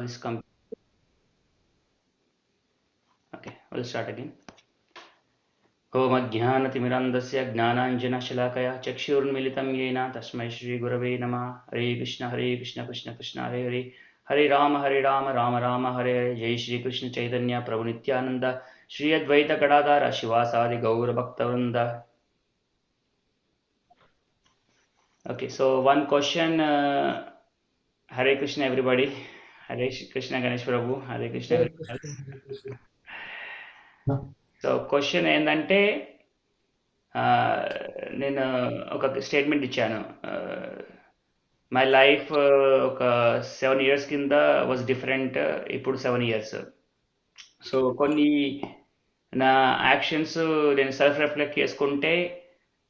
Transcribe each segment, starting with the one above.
this computer. Okay, we'll start again. ओम अज्ञानतिमिरन्धस्य ज्ञानाञ्जनशलाकया चक्षुर्मिलितं येन तस्मै श्रीगुरवे नमः. हरे कृष्ण कृष्ण कृष्ण हरे हरे, हरे राम राम राम हरे हरे. जय श्री कृष्ण चैतन्य प्रभु नित्यानंद, श्री अद्वैत गदाधर शिवासादि गौर भक्तवृंद. Okay, so one question. Hare Krishna everybody. Hare Krishna Ganesh Prabhu. Hare Krishna. So question ఏంటంటే, నేను ఒక స్టేట్మెంట్ ఇచ్చాను. మై లైఫ్ ఒక 7 years కింద వాజ్ డిఫరెంట్, ఇప్పుడు 7 years. సో కొన్ని నా యాక్షన్స్ నేను సెల్ఫ్ రిఫ్లెక్ట్ చేసుకుంటే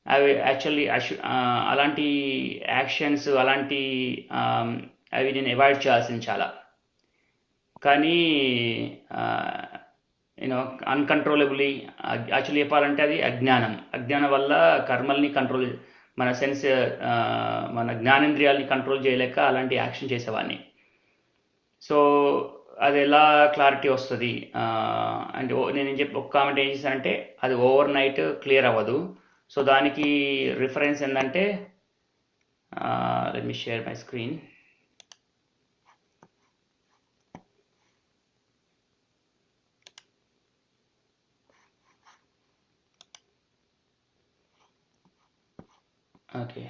అవి యాక్చువల్లీ అలాంటి యాక్షన్స్ అలాంటి అవి నేను అవాయిడ్ చేయాల్సింది చాలా. కానీ యూనో అన్కంట్రోలబుల్లీ, యాక్చువల్లీ చెప్పాలంటే అది అజ్ఞానం వల్ల కర్మల్ని కంట్రోల్, మన సెన్స్ మన జ్ఞానేంద్రియాలని కంట్రోల్ చేయలేక అలాంటి యాక్షన్ చేసేవాడిని. సో అది ఎలా క్లారిటీ వస్తుంది అంటే, నేను ఒక కామెంట్ ఏం చేశానంటే, అది ఓవర్ నైట్ క్లియర్ అవ్వదు. సో దానికి రిఫరెన్స్ ఏంటంటే, let me share my screen. Okay,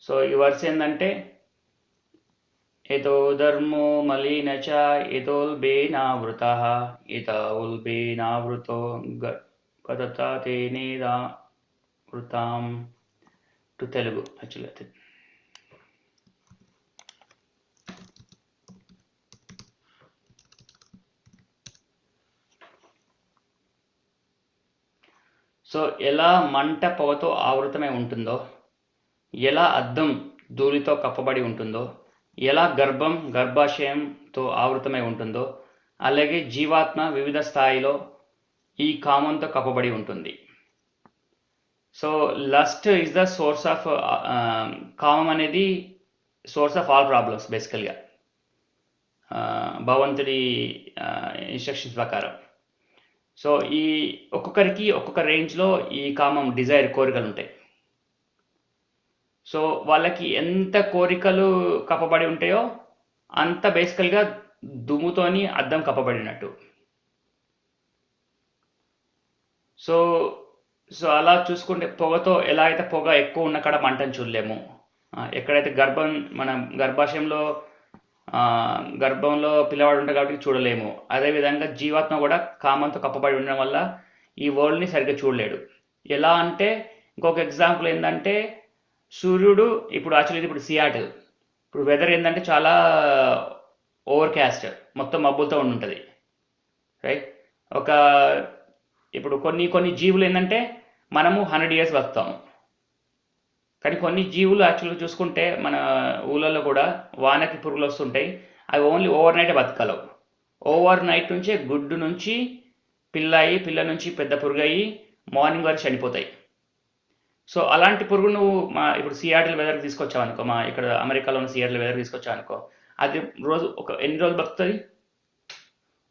so ఈ వర్స్ ఏంటంటే, ఎతో ధర్మో మలినచ ఎతోల్బేనావృతః ఎతౌల్బేనావృతో గతత తేనేదావృతాం. To Telugu actually. సో ఎలా మంట పొగతో ఆవృతమై ఉంటుందో, ఎలా అద్దం ధూళితో కప్పబడి ఉంటుందో, ఎలా గర్భాశయంతో ఆవృతమై ఉంటుందో, అలాగే జీవాత్మ వివిధ స్థాయిలో ఈ కామంతో కప్పబడి ఉంటుంది. So lust is the source of, కామం అనేది సోర్స్ ఆఫ్ ఆల్ ప్రాబ్లమ్స్ బేసికల్గా, భగవంతుడి ఇన్స్ట్రక్షన్స్ ప్రకారం. సో ఈ ఒక్కొక్కరికి ఒక్కొక్క రేంజ్లో ఈ కామం డిజైర్ కోరికలు ఉంటాయి. సో వాళ్ళకి ఎంత కోరికలు కప్పబడి ఉంటాయో అంత బేసికల్గా దుమ్ముతోని అద్దం కప్పబడినట్టు. సో సో అలా చూసుకుంటే పొగతో ఎలా అయితే పొగ ఎక్కువ ఉన్న కాడ మంటను చూడలేము, ఎక్కడైతే మన గర్భంలో పిల్లవాడు ఉంటాడు కాబట్టి చూడలేము. అదేవిధంగా జీవాత్మ కూడా కామంతో కప్పబడి ఉండడం వల్ల ఈ వరల్డ్ని సరిగ్గా చూడలేడు. ఎలా అంటే, ఇంకొక ఎగ్జాంపుల్ ఏంటంటే, సూర్యుడు ఇప్పుడు సియాటిల్, ఇప్పుడు వెదర్ ఏంటంటే చాలా ఓవర్ క్యాస్ట్, మొత్తం మబ్బులతో ఉంటుంది, రైట్. ఇప్పుడు కొన్ని జీవులు ఏంటంటే మనము 100 years బతుకుతాము. కానీ కొన్ని జీవులు యాక్చువల్గా చూసుకుంటే మన ఊళ్ళల్లో కూడా వానకి పురుగులు వస్తుంటాయి, అవి ఓన్లీ ఓవర్ నైటే బతకలేవు. ఓవర్ నైట్ నుంచే గుడ్డు నుంచి పిల్ల నుంచి పెద్ద పురుగు అయ్యి మార్నింగ్ వరకు చనిపోతాయి. సో అలాంటి పురుగు నువ్వు ఇప్పుడు సియాటిల్ వెదర్కి తీసుకొచ్చావనుకో, ఇక్కడ అమెరికాలో ఉన్న సియాటిల్ వెదర్కి తీసుకొచ్చావనుకో, అది ఎన్ని రోజులు బతుకుతుంది?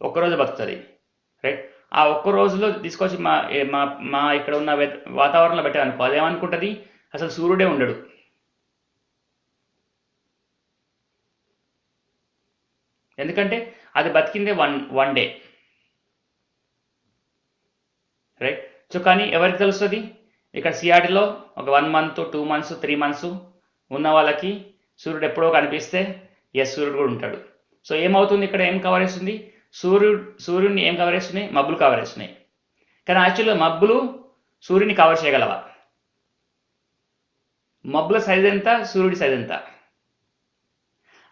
ఒక్కరోజు బతుకుతుంది, రైట్. ఆ ఒక్క రోజులో తీసుకొచ్చి మా ఇక్కడ ఉన్న వాతావరణంలో పెట్టాలనుకో, అదేమనుకుంటుంది, అసలు సూర్యుడే ఉండడు. ఎందుకంటే అది బతికిందే వన్ డే, రైట్. సో కానీ ఎవరికి తెలుస్తుంది, ఇక్కడ సియాటిల్లో ఒక 1 month 2 months 3 months ఉన్న వాళ్ళకి సూర్యుడు ఎప్పుడో కనిపిస్తే సూర్యుడు కూడా ఉంటాడు. సో ఏమవుతుంది, ఇక్కడ ఏం కవర్ చేస్తుంది, సూర్యుడిని ఏం కవర్ చేస్తున్నాయి, మబ్బులు కవర్ చేస్తున్నాయి. కానీ యాక్చువల్గా మబ్బులు సూర్యుని కవర్ చేయగలవా? మబ్బుల సైజ్ ఎంత, సూర్యుడి సైజ్ ఎంత?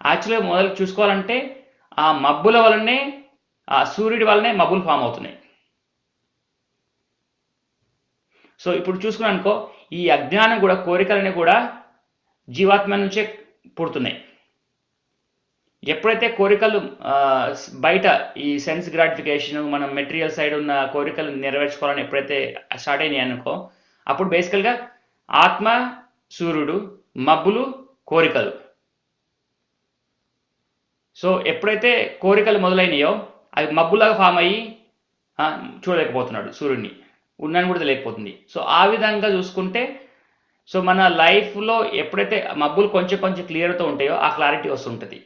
యాక్చువల్గా మొదలు చూసుకోవాలంటే ఆ మబ్బుల వల్లనే, ఆ సూర్యుడి వల్లనే మబ్బులు ఫామ్ అవుతున్నాయి. సో ఇప్పుడు చూసుకున్నాను అనుకో, ఈ అజ్ఞానం కూడా, కోరికలని కూడా జీవాత్మ నుంచే పుడుతున్నాయి. ఎప్పుడైతే కోరికలు బయట ఈ సెన్స్ గ్రాటిఫికేషన్, మనం మెటీరియల్ సైడ్ ఉన్న కోరికలు నెరవేర్చుకోవాలని ఎప్పుడైతే స్టార్ట్ అయినాయి అనుకో, అప్పుడు బేసికల్గా ఆత్మ సూర్యుడు, మబ్బులు కోరికలు. సో ఎప్పుడైతే కోరికలు మొదలైనయో అవి మబ్బులాగా ఫామ్ అయ్యి చూడలేకపోతున్నాడు సూర్యుడిని, ఉన్నాను కూడా తెలియకపోతుంది. సో ఆ విధంగా చూసుకుంటే సో మన లైఫ్లో ఎప్పుడైతే మబ్బులు కొంచెం కొంచెం క్లియర్తో ఉంటాయో ఆ క్లారిటీ వస్తుంటుంది.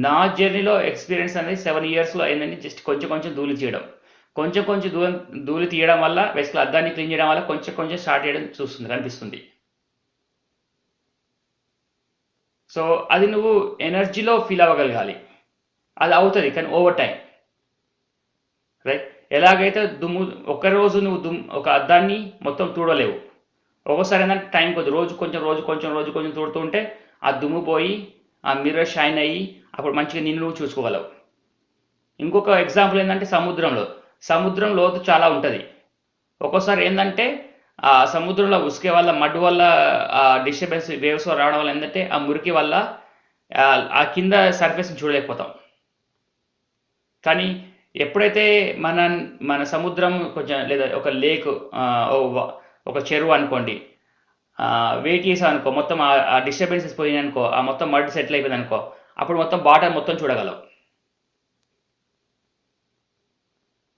నా జర్నీలో ఎక్స్పీరియన్స్ అనేది 7 yearsలో అయిందని. జస్ట్ కొంచెం కొంచెం ధూళి తీయడం, కొంచెం కొంచెం ధూళి తీయడం వల్ల బేసిక్గా అద్దాన్ని క్లీన్ చేయడం వల్ల కొంచెం కొంచెం స్టార్ట్ చేయడం కనిపిస్తుంది. సో అది నువ్వు ఎనర్జీలో ఫీల్ అవ్వగలగాలి. అది అవుతుంది కానీ ఓవర్ టైం, రైట్? ఎలాగైతే ఒక్కరోజు నువ్వు ఒక అద్దాన్ని మొత్తం తూడలేవు. ఒక్కోసారి ఏంటంటే టైం కొద్ది రోజు కొంచెం తూడుతూ ఉంటే ఆ దుమ్ము పోయి ఆ మిర్రర్ షైన్ అయ్యి అప్పుడు మంచిగా నిన్ను నువ్వు చూసుకోగలవు. ఇంకొక ఎగ్జాంపుల్ ఏంటంటే సముద్రం లోతు చాలా ఉంటుంది. ఒక్కోసారి ఏంటంటే ఆ సముద్రంలో ఉసుకే వల్ల మడ్ వల్ల ఆ డిస్టర్బెన్స్ వేవ్స్ రావడం వల్ల ఏంటంటే ఆ మురికి వల్ల ఆ కింద సర్ఫేస్ని చూడలేకపోతాం. కానీ ఎప్పుడైతే మన సముద్రం కొంచెం లేదా ఒక లేక్, ఒక చెరువు అనుకోండి, వెయిట్ చేసాం అనుకో, మొత్తం ఆ డిస్టర్బెన్సెస్ పోయినాయి అనుకో, ఆ మొత్తం మడ్ సెటిల్ అయిపోయింది అనుకో, అప్పుడు మొత్తం బాటర్ మొత్తం చూడగలం,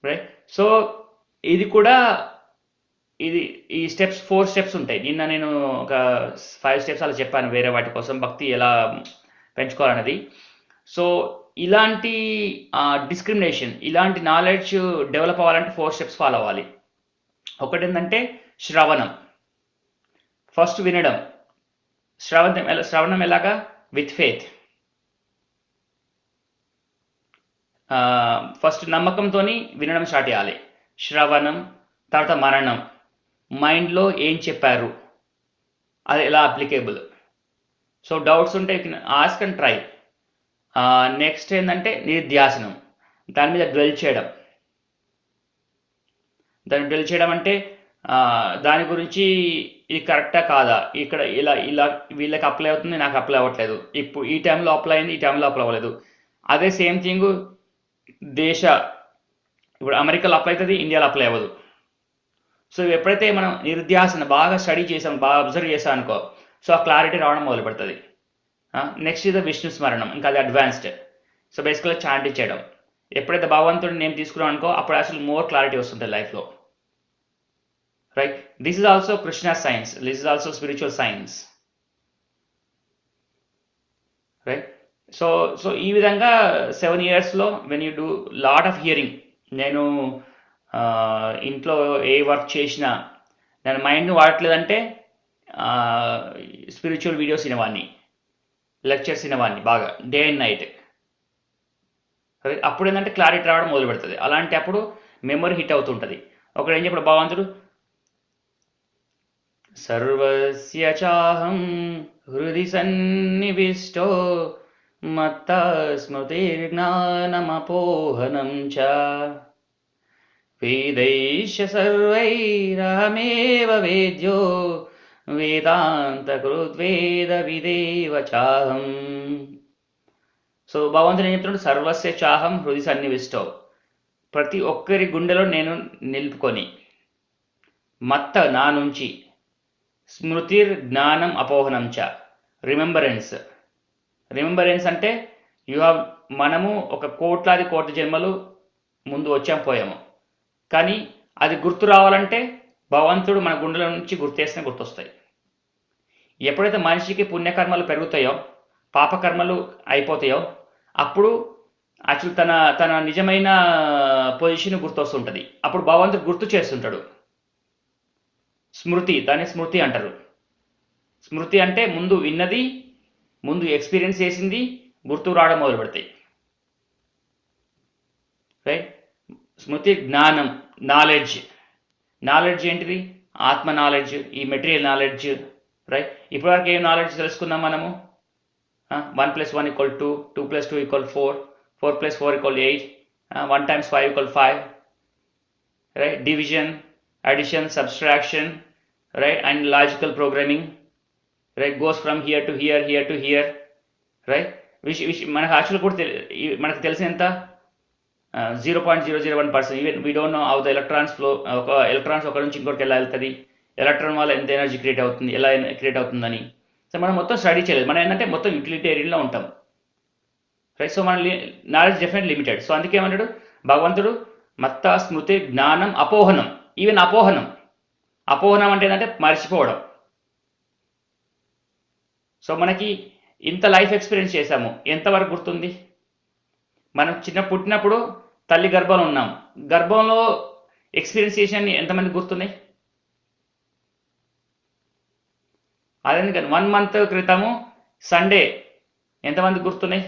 రైట్? సో ఇది కూడా ఈ 4 స్టెప్స్ ఉంటాయి. నిన్న నేను ఒక 5 స్టెప్స్ అలా చెప్పాను వేరే వాటి కోసం, భక్తి ఎలా పెంచుకోవాలన్నది. సో ఇలాంటి డిస్క్రిమినేషన్, ఇలాంటి నాలెడ్జ్ డెవలప్ అవ్వాలంటే 4 స్టెప్స్ ఫాలో అవ్వాలి. ఒకటి ఏంటంటే శ్రవణం. ఫస్ట్ వినడం. శ్రవణం ఎలాగా? With faith. ఫస్ట్ నమ్మకంతో వినడం స్టార్ట్ చేయాలి. శ్రవణం, తర్వాత మననం. మైండ్లో ఏం చెప్పారు, అది ఎలా అప్లికేబుల్. సో డౌట్స్ ఉంటే ఆస్క్ అండ్ ట్రై. నెక్స్ట్ ఏంటంటే నిధ్యాసనం, దాని మీద డ్వెల్ చేయడం. దాన్ని డ్వెల్ చేయడం అంటే దాని గురించి ఇది కరెక్టా కాదా, ఇక్కడ ఇలా వీళ్ళకి అప్లై అవుతుంది, నాకు అప్లై అవ్వట్లేదు, ఇప్పుడు ఈ టైంలో అప్లై అయింది, ఈ టైంలో అప్లై అవ్వలేదు. అదే సేమ్ థింగ్ ఇప్పుడు అమెరికాలో అప్లై అవుతుంది, ఇండియాలో అప్లై అవ్వదు. సో ఎప్పుడైతే మనం నిధ్యాసన బాగా స్టడీ చేసాం, బాగా అబ్జర్వ్ చేసాం అనుకో, సో ఆ క్లారిటీ రావడం మొదలు పెడుతుంది. నెక్స్ట్ ఇది విష్ణు స్మరణం, ఇంకా అది అడ్వాన్స్డ్. సో బేసికల్గా చాంట్ చేయడం. ఎప్పుడైతే భగవంతుడిని నేను తీసుకున్నాం అనుకో, అప్పుడు అసలు మోర్ క్లారిటీ వస్తుంది లైఫ్లో, right? This is also Krishna science, this is also spiritual science, right? So ఈ విధంగా 7 yearsలో when you do lot of hearing, నేను ఇంట్లో ఏ వర్క్ చేసినా నేను మైండ్ని వాడట్లేదంటే స్పిరిచువల్ వీడియోస్ వినేవాడిని, లెక్చర్స్ వినేవాడిని బాగా డే అండ్ నైట్. అప్పుడు ఏంటంటే క్లారిటీ రావడం మొదలు పెడుతుంది. అలాంటి అప్పుడు మెమొరీ హిట్ అవుతుంటుంది. ఒకడు ఏం చెప్పాడు భగవంతుడు, సర్వస్య చాహం హృది సన్నివిష్టో మత్త స్మృతిర్జ్ఞానమపోహనం చ వేదైష సర్వైరహమేవ వేద్యో వేదాంతకృద్వేద విదేవ చాహం. సో భగవంతుడు ఏం చెప్తున్నాడు? సర్వస్య చాహం హృది సన్నివిష్టో, ప్రతి ఒక్కరి గుండెలో నేను నిలుపుకొని, మత్త నా నుంచి, స్మృతిర్ జ్ఞానం అపోహనం చ రిమెంబరెన్స్ అంటే మనము ఒక కోటి జన్మలు ముందు వచ్చాం పోయాము, కానీ అది గుర్తు రావాలంటే భగవంతుడు మన గుండెల నుంచి గుర్తేస్తేనే గుర్తొస్తాయి. ఎప్పుడైతే మనిషికి పుణ్యకర్మలు పెరుగుతాయో, పాపకర్మలు అయిపోతాయో, అప్పుడు యాక్చువల్ తన నిజమైన పొజిషన్ గుర్తొస్తుంటుంది. అప్పుడు భగవంతుడు గుర్తు చేస్తుంటాడు. స్మృతి, దాన్ని స్మృతి అంటారు. స్మృతి అంటే ముందు విన్నది, ముందు ఎక్స్పీరియన్స్ చేసింది గుర్తు రావడం మొదలు పెడతాయి, రైట్? స్మృతి జ్ఞానం, నాలెడ్జ్ ఏంటిది? ఆత్మ నాలెడ్జ్, ఈ మెటీరియల్ నాలెడ్జ్, రైట్? ఇప్పటివరకు ఏం నాలెడ్జ్ తెలుసుకుందాం మనము? 1 + 1 = 2, 2 + 2 = 4, 4 + 4 = 8, 1 × 5 = 5, right? Division, addition, subtraction, right? And logical programming, right? Goes from here to here, right? which మనకు యాక్చువల్ కూడా మనకు తెలిసిన ఎంత 0.001%. Even we don't know how the electrons flow. ఒక ఎలక్ట్రాన్స్ ఒక నుంచి ఇంకోటికి ఎలా వెళ్తుంది, ఎలక్ట్రాన్ వల్ల ఎంత ఎనర్జీ క్రియేట్ అవుతుంది, ఎలా క్రియేట్ అవుతుందని. సో మనం మొత్తం స్టడీ చేయలేదు. మనం ఏంటంటే మొత్తం యూటిలిటేరియన్లో ఉంటాం. రైట్. సో మన నాలెడ్జ్ డెఫినెట్ లిమిటెడ్. సో అందుకే ఏమంటాడు భగవంతుడు మత్త స్మృతి జ్ఞానం అపోహనం. ఈవెన్ అపోహనం అంటే ఏంటంటే మర్చిపోవడం. సో మనకి ఇంత లైఫ్ ఎక్స్పీరియన్స్ చేశాము, ఎంతవరకు గుర్తుంది? మనం పుట్టినప్పుడు తల్లి గర్భంలో ఉన్నాం, గర్భంలో ఎక్స్పీరియన్స్ చేసిన ఎంతమంది గుర్తున్నాయి? అదే 1 month క్రితము సండే ఎంతమంది గుర్తున్నాయి?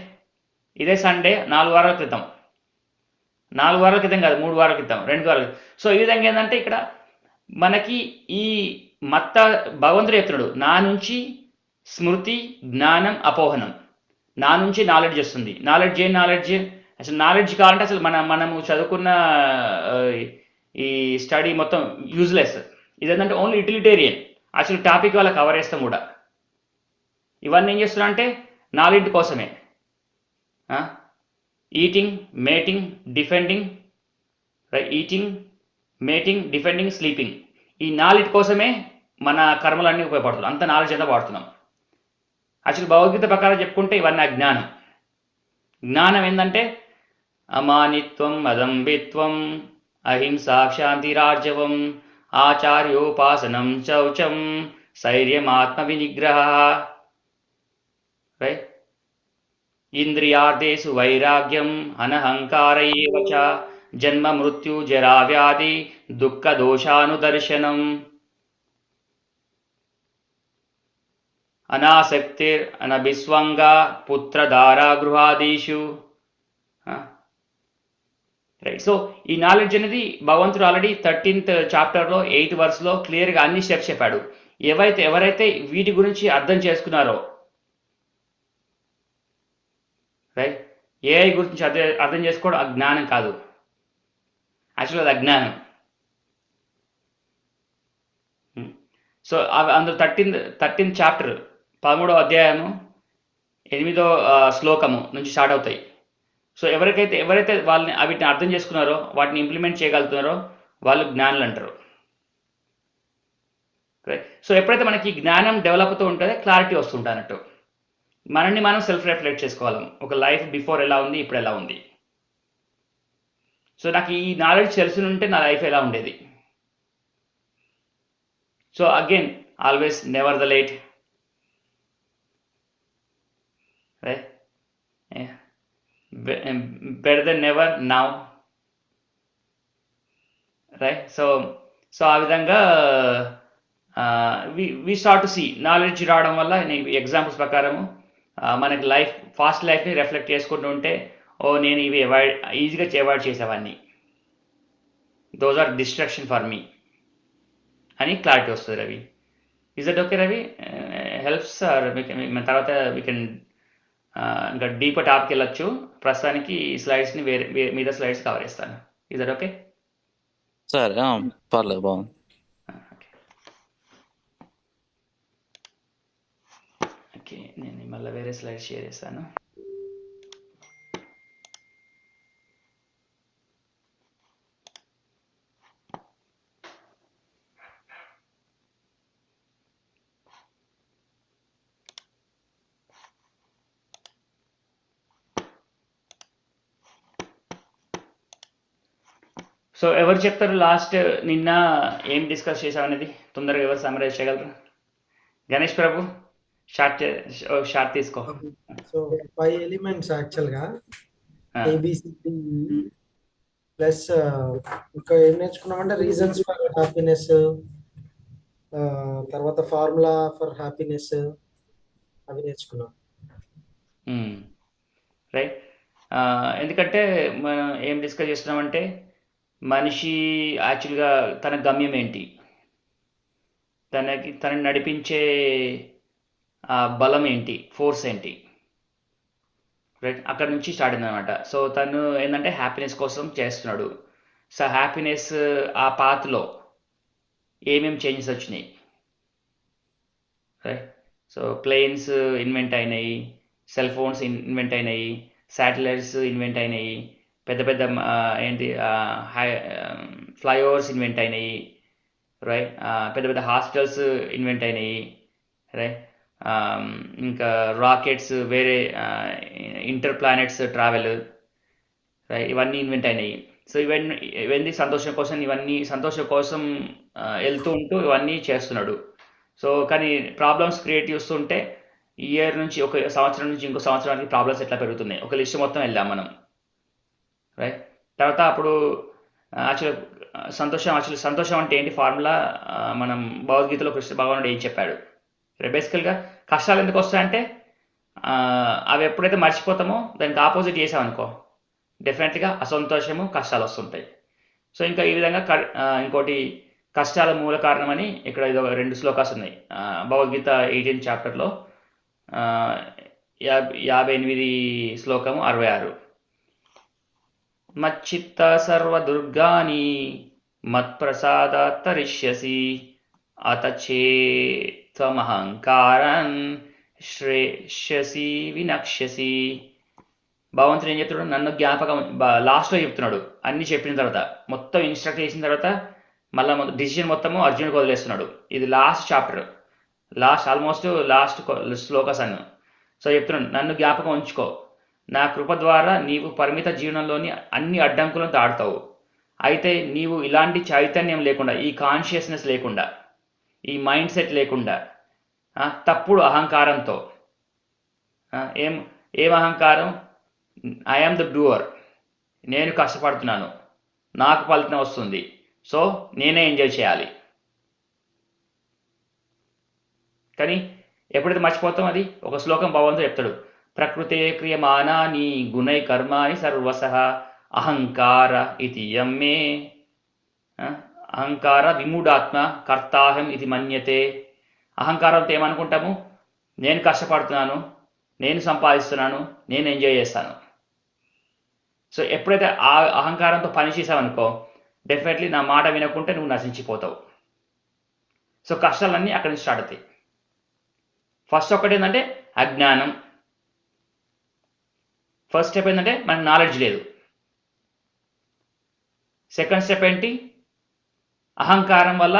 ఇదే సండే 4 వారాల క్రితం, 4 వారాల క్రితం కాదు, 3 వారాల క్రితం, 2 వారాల క్రితం. సో ఈ విధంగా ఏంటంటే ఇక్కడ మనకి ఈ మత్త భగవంతుడు చెప్తున్నాడు, నా నుంచి స్మృతి జ్ఞానం అపోహనం, నా నుంచి నాలెడ్జ్ వస్తుంది. నాలెడ్జ్ అసలు నాలెడ్జ్ కావాలంటే అసలు మనము చదువుకున్న ఈ స్టడీ మొత్తం యూజ్లెస్. ఇదేంటంటే ఓన్లీ యూటిలిటేరియన్. అసలు టాపిక్ వాళ్ళ కవర్ చేస్తాం కూడా. ఇవన్నీ ఏం చేస్తున్నా అంటే నాలెడ్జ్ కోసమే. ఈటింగ్, మేటింగ్, డిఫెండింగ్, స్లీపింగ్, ఈ నాలెడ్జ్ కోసమే మన కర్మలన్నీ ఉపయోగపడుతుంది. అంత నాలెడ్జ్ అంతా వాడుతున్నాం. యాక్చువల్ భగవద్గీత ప్రకారం చెప్పుకుంటే ఇవన్నీ అజ్ఞానం. జ్ఞానం ఏంటంటే అమానిత్వం, అదంబిత్వం, అహింసా, శాంతిరార్జవం, ఆచార్యోపాసనం, శౌచం, శైర్యం, ఆత్మ వినిగ్రహ, రైట్, ఇంద్రియార్థేషు వైరాగ్యం, అనహంకార ఏవ చ, జన్మ మృత్యు జరా వ్యాధి దుఃఖ దోషానుదర్శనం, అనాసక్తిర్ అనభిస్వంగ పుత్రధారా గృహాదీషు. రైట్. సో ఈ నాలెడ్జ్ అనేది భగవంతుడు ఆల్రెడీ 13th చాప్టర్లో 8th verseలో క్లియర్గా అన్ని స్టెప్స్ చెప్పాడు. ఎవరైతే వీటి గురించి అర్థం చేసుకున్నారో, రైట్, ఏఐ గురించి అర్థం చేసుకోవడం అజ్ఞానం కాదు, యాక్చువల్ అది అజ్ఞానం. సో అందులో 13th చాప్టర్ 13వ అధ్యాయము 8వ శ్లోకము నుంచి స్టార్ట్ అవుతాయి. సో ఎవరైతే వీటిని అర్థం చేసుకున్నారో, వాటిని ఇంప్లిమెంట్ చేయగలుగుతున్నారో వాళ్ళు జ్ఞానులు అంటారు. సో ఎప్పుడైతే మనకి జ్ఞానం డెవలప్ అవుతూ ఉంటుందో క్లారిటీ వస్తుంటుంది అన్నట్టు. మనల్ని మనం సెల్ఫ్ రిఫ్లెక్ట్ చేసుకోవాలి. ఒక లైఫ్ బిఫోర్ ఎలా ఉంది, ఇప్పుడు ఎలా ఉంది. సో నాకు ఈ నాలెడ్జ్ తెలిసి ఉంటే నా లైఫ్ ఎలా ఉండేది. So again always never the late, right, better than never now, రైట్. సో ఆ విధంగా we start to see knowledge రావడం వల్ల ఎగ్జాంపుల్స్ ప్రకారము మనకి ఫాస్ట్ లైఫ్ని రిఫ్లెక్ట్ చేసుకుంటూ ఉంటే, నేను ఇవి ఈజీగా అవాయిడ్ చేసేవాడిని, those are distraction for me అని క్లారిటీ వస్తుంది. Ravi, is that okay Ravi? Helps or మన తర్వాత వీ కెన్ ఇంకా డీపర్ టాప్కి వెళ్ళొచ్చు. ప్రస్తుతానికి ఈ స్లైడ్స్ని మీద స్లైడ్స్ కవర్ చేస్తాను. Is that okay? సరే, పర్లేదు, బాగుంది. ఓకే, నేను మళ్ళీ వేరే స్లైడ్స్ షేర్ చేస్తాను. సో ఎవరు చెప్తారు లాస్ట్ నిన్న ఏం డిస్కస్ చేసామనేది? తొందరగా ఎవరు సమరైజ్ చేయగలరు? గణేష్ ప్రభు, షార్ట్ తీసుకో. సో 5 ఎలిమెంట్స్ యాక్చువల్గా ఏబిసిడి ప్లస్ ఇంకా ఏం నేర్చుకున్నామంటే రీజన్స్ ఫర్ హ్యాపీనెస్, తర్వాత ఫార్ములా ఫర్ హ్యాపీనెస్, అవి నేర్చుకున్నాం. రైట్. ఎందుకంటే మనం ఏం డిస్కస్ చేస్తున్నామంటే మనిషి యాక్చువల్గా తన గమ్యం ఏంటి, తనని నడిపించే బలం ఏంటి, ఫోర్స్ ఏంటి, రైట్, అక్కడ నుంచి స్టార్ట్ అయిందనమాట. సో తను ఏంటంటే హ్యాపీనెస్ కోసం చేస్తున్నాడు. సో హ్యాపీనెస్ ఆ పాత్లో ఏమేమి చేంజెస్ వచ్చినాయి, రైట్. సో ప్లేన్స్ ఇన్వెంట్ అయినాయి, సెల్ ఫోన్స్ ఇన్వెంట్ అయినాయి, శాటిలైట్స్ ఇన్వెంట్ అయినాయి, పెద్ద పెద్ద ఫ్లైఓవర్స్ ఇన్వెంట్ అయినాయి, రైట్, పెద్ద పెద్ద హాస్పిటల్స్ ఇన్వెంట్ అయినాయి, రైట్. ఇంకా రాకెట్స్, వేరే ఇంటర్ ప్లానెట్స్ ట్రావెల్, ఇవన్నీ ఇన్వెంట్ అయినాయి. సో ఇవన్నీ సంతోషం కోసం వెళ్తూ ఉంటూ ఇవన్నీ చేస్తున్నాడు. సో కానీ ప్రాబ్లమ్స్ క్రియేట్ చేస్తుంటే ఈ ఇయర్ నుంచి ఒక సంవత్సరం నుంచి ఇంకో సంవత్సరానికి ప్రాబ్లమ్స్ ఎట్లా పెరుగుతున్నాయి, ఒక లిస్ట్ మొత్తం వెళ్ళాం మనం. రైట్. తర్వాత అప్పుడు సంతోషం అంటే ఏంటి ఫార్ములా మనం భగవద్గీతలో కృష్ణ భగవానుడు ఏం చెప్పాడు. బేసికల్గా కష్టాలు ఎందుకు వస్తాయంటే అవి ఎప్పుడైతే మర్చిపోతామో దానికి ఆపోజిట్ చేసామనుకో డెఫినెట్గా అసంతోషము, కష్టాలు వస్తుంటాయి. సో ఇంకా ఈ విధంగా ఇంకోటి కష్టాల మూల కారణమని ఇక్కడ ఇది 2 శ్లోకాస్ ఉన్నాయి భగవద్గీత 18th చాప్టర్లో. 58 శ్లోకము 66. మచ్చిత్త సర్వదుర్గాని మత్ప్రసాదాత్ తరిష్యసి అతచేత్వమహంకారన్ శ్రేష్యసి వినక్ష్యసి. భగవంతుడు ఏం చెప్తున్నాడు, నన్ను జ్ఞాపకం లాస్ట్లో చెప్తున్నాడు. అన్ని చెప్పిన తర్వాత మొత్తం ఇన్స్ట్రక్ట్ చేసిన తర్వాత మళ్ళీ డిసిషన్ మొత్తము అర్జునుడికి వదిలేస్తున్నాడు. ఇది last chapter, almost last shlokas అన్న. సో చెప్తున్నాడు, నన్ను జ్ఞాపకం ఉంచుకో, నా కృప ద్వారా నీవు పరిమిత జీవనంలోని అన్ని అడ్డంకులను దాటుతావు. అయితే నీవు ఇలాంటి చైతన్యం లేకుండా, ఈ కాన్షియస్నెస్ లేకుండా, ఈ మైండ్ సెట్ లేకుండా తప్పుడు అహంకారంతో, ఏం అహంకారం, ఐ ఆమ్ ద డూవర్, నేను కష్టపడుతున్నాను, నాకు ఫలితం వస్తుంది, సో నేనే ఎంజాయ్ చేయాలి. కానీ ఎప్పుడైతే మర్చిపోతాం అది ఒక శ్లోకం భగవంతుడు చెప్తాడు, ప్రకృతే క్రియమానాని గుణై కర్మాని సర్వసః అహంకార ఇది యమ్మే అహంకార విమూఢాత్మ కర్తాహం ఇది మన్యతే. అహంకారంతో ఏమనుకుంటాము, నేను కష్టపడుతున్నాను, నేను సంపాదిస్తున్నాను, నేను ఎంజాయ్ చేస్తాను. సో ఎప్పుడైతే ఆ అహంకారంతో పని చేసావనుకో డెఫినెట్లీ నా మాట వినకుంటే నువ్వు నశించిపోతావు. సో కష్టాలన్నీ అక్కడి నుంచి స్టార్ట్ అవుతాయి. ఫస్ట్ ఒకటి ఏంటంటే అజ్ఞానం. ఫస్ట్ స్టెప్ ఏంటంటే మనకు నాలెడ్జ్ లేదు. సెకండ్ స్టెప్ ఏంటి, అహంకారం వల్ల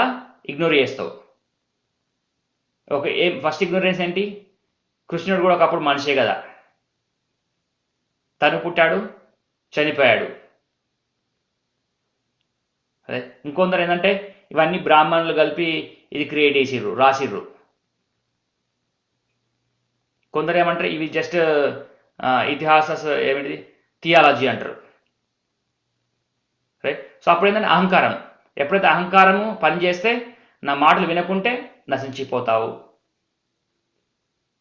ఇగ్నోర్ చేస్తావు. ఓకే, ఫస్ట్ ఇగ్నోరెన్స్ ఏంటి, కృష్ణుడు కూడా ఒకప్పుడు మనిషే కదా, తను పుట్టాడు, చనిపోయాడు. అదే ఇంకొందరు ఏంటంటే ఇవన్నీ బ్రాహ్మణులు కలిపి ఇది క్రియేట్ చేసిర్రు, రాసిర్రు. కొందరు ఏమంటారు ఇవి జస్ట్ ఇతిహాస ఏమిటిది థియాలజీ అంటారు. రైట్. సో అప్పుడు ఏంటంటే అహంకారం, ఎప్పుడైతే అహంకారము పనిచేస్తే నా మాటలు వినకుంటే నశించిపోతావు.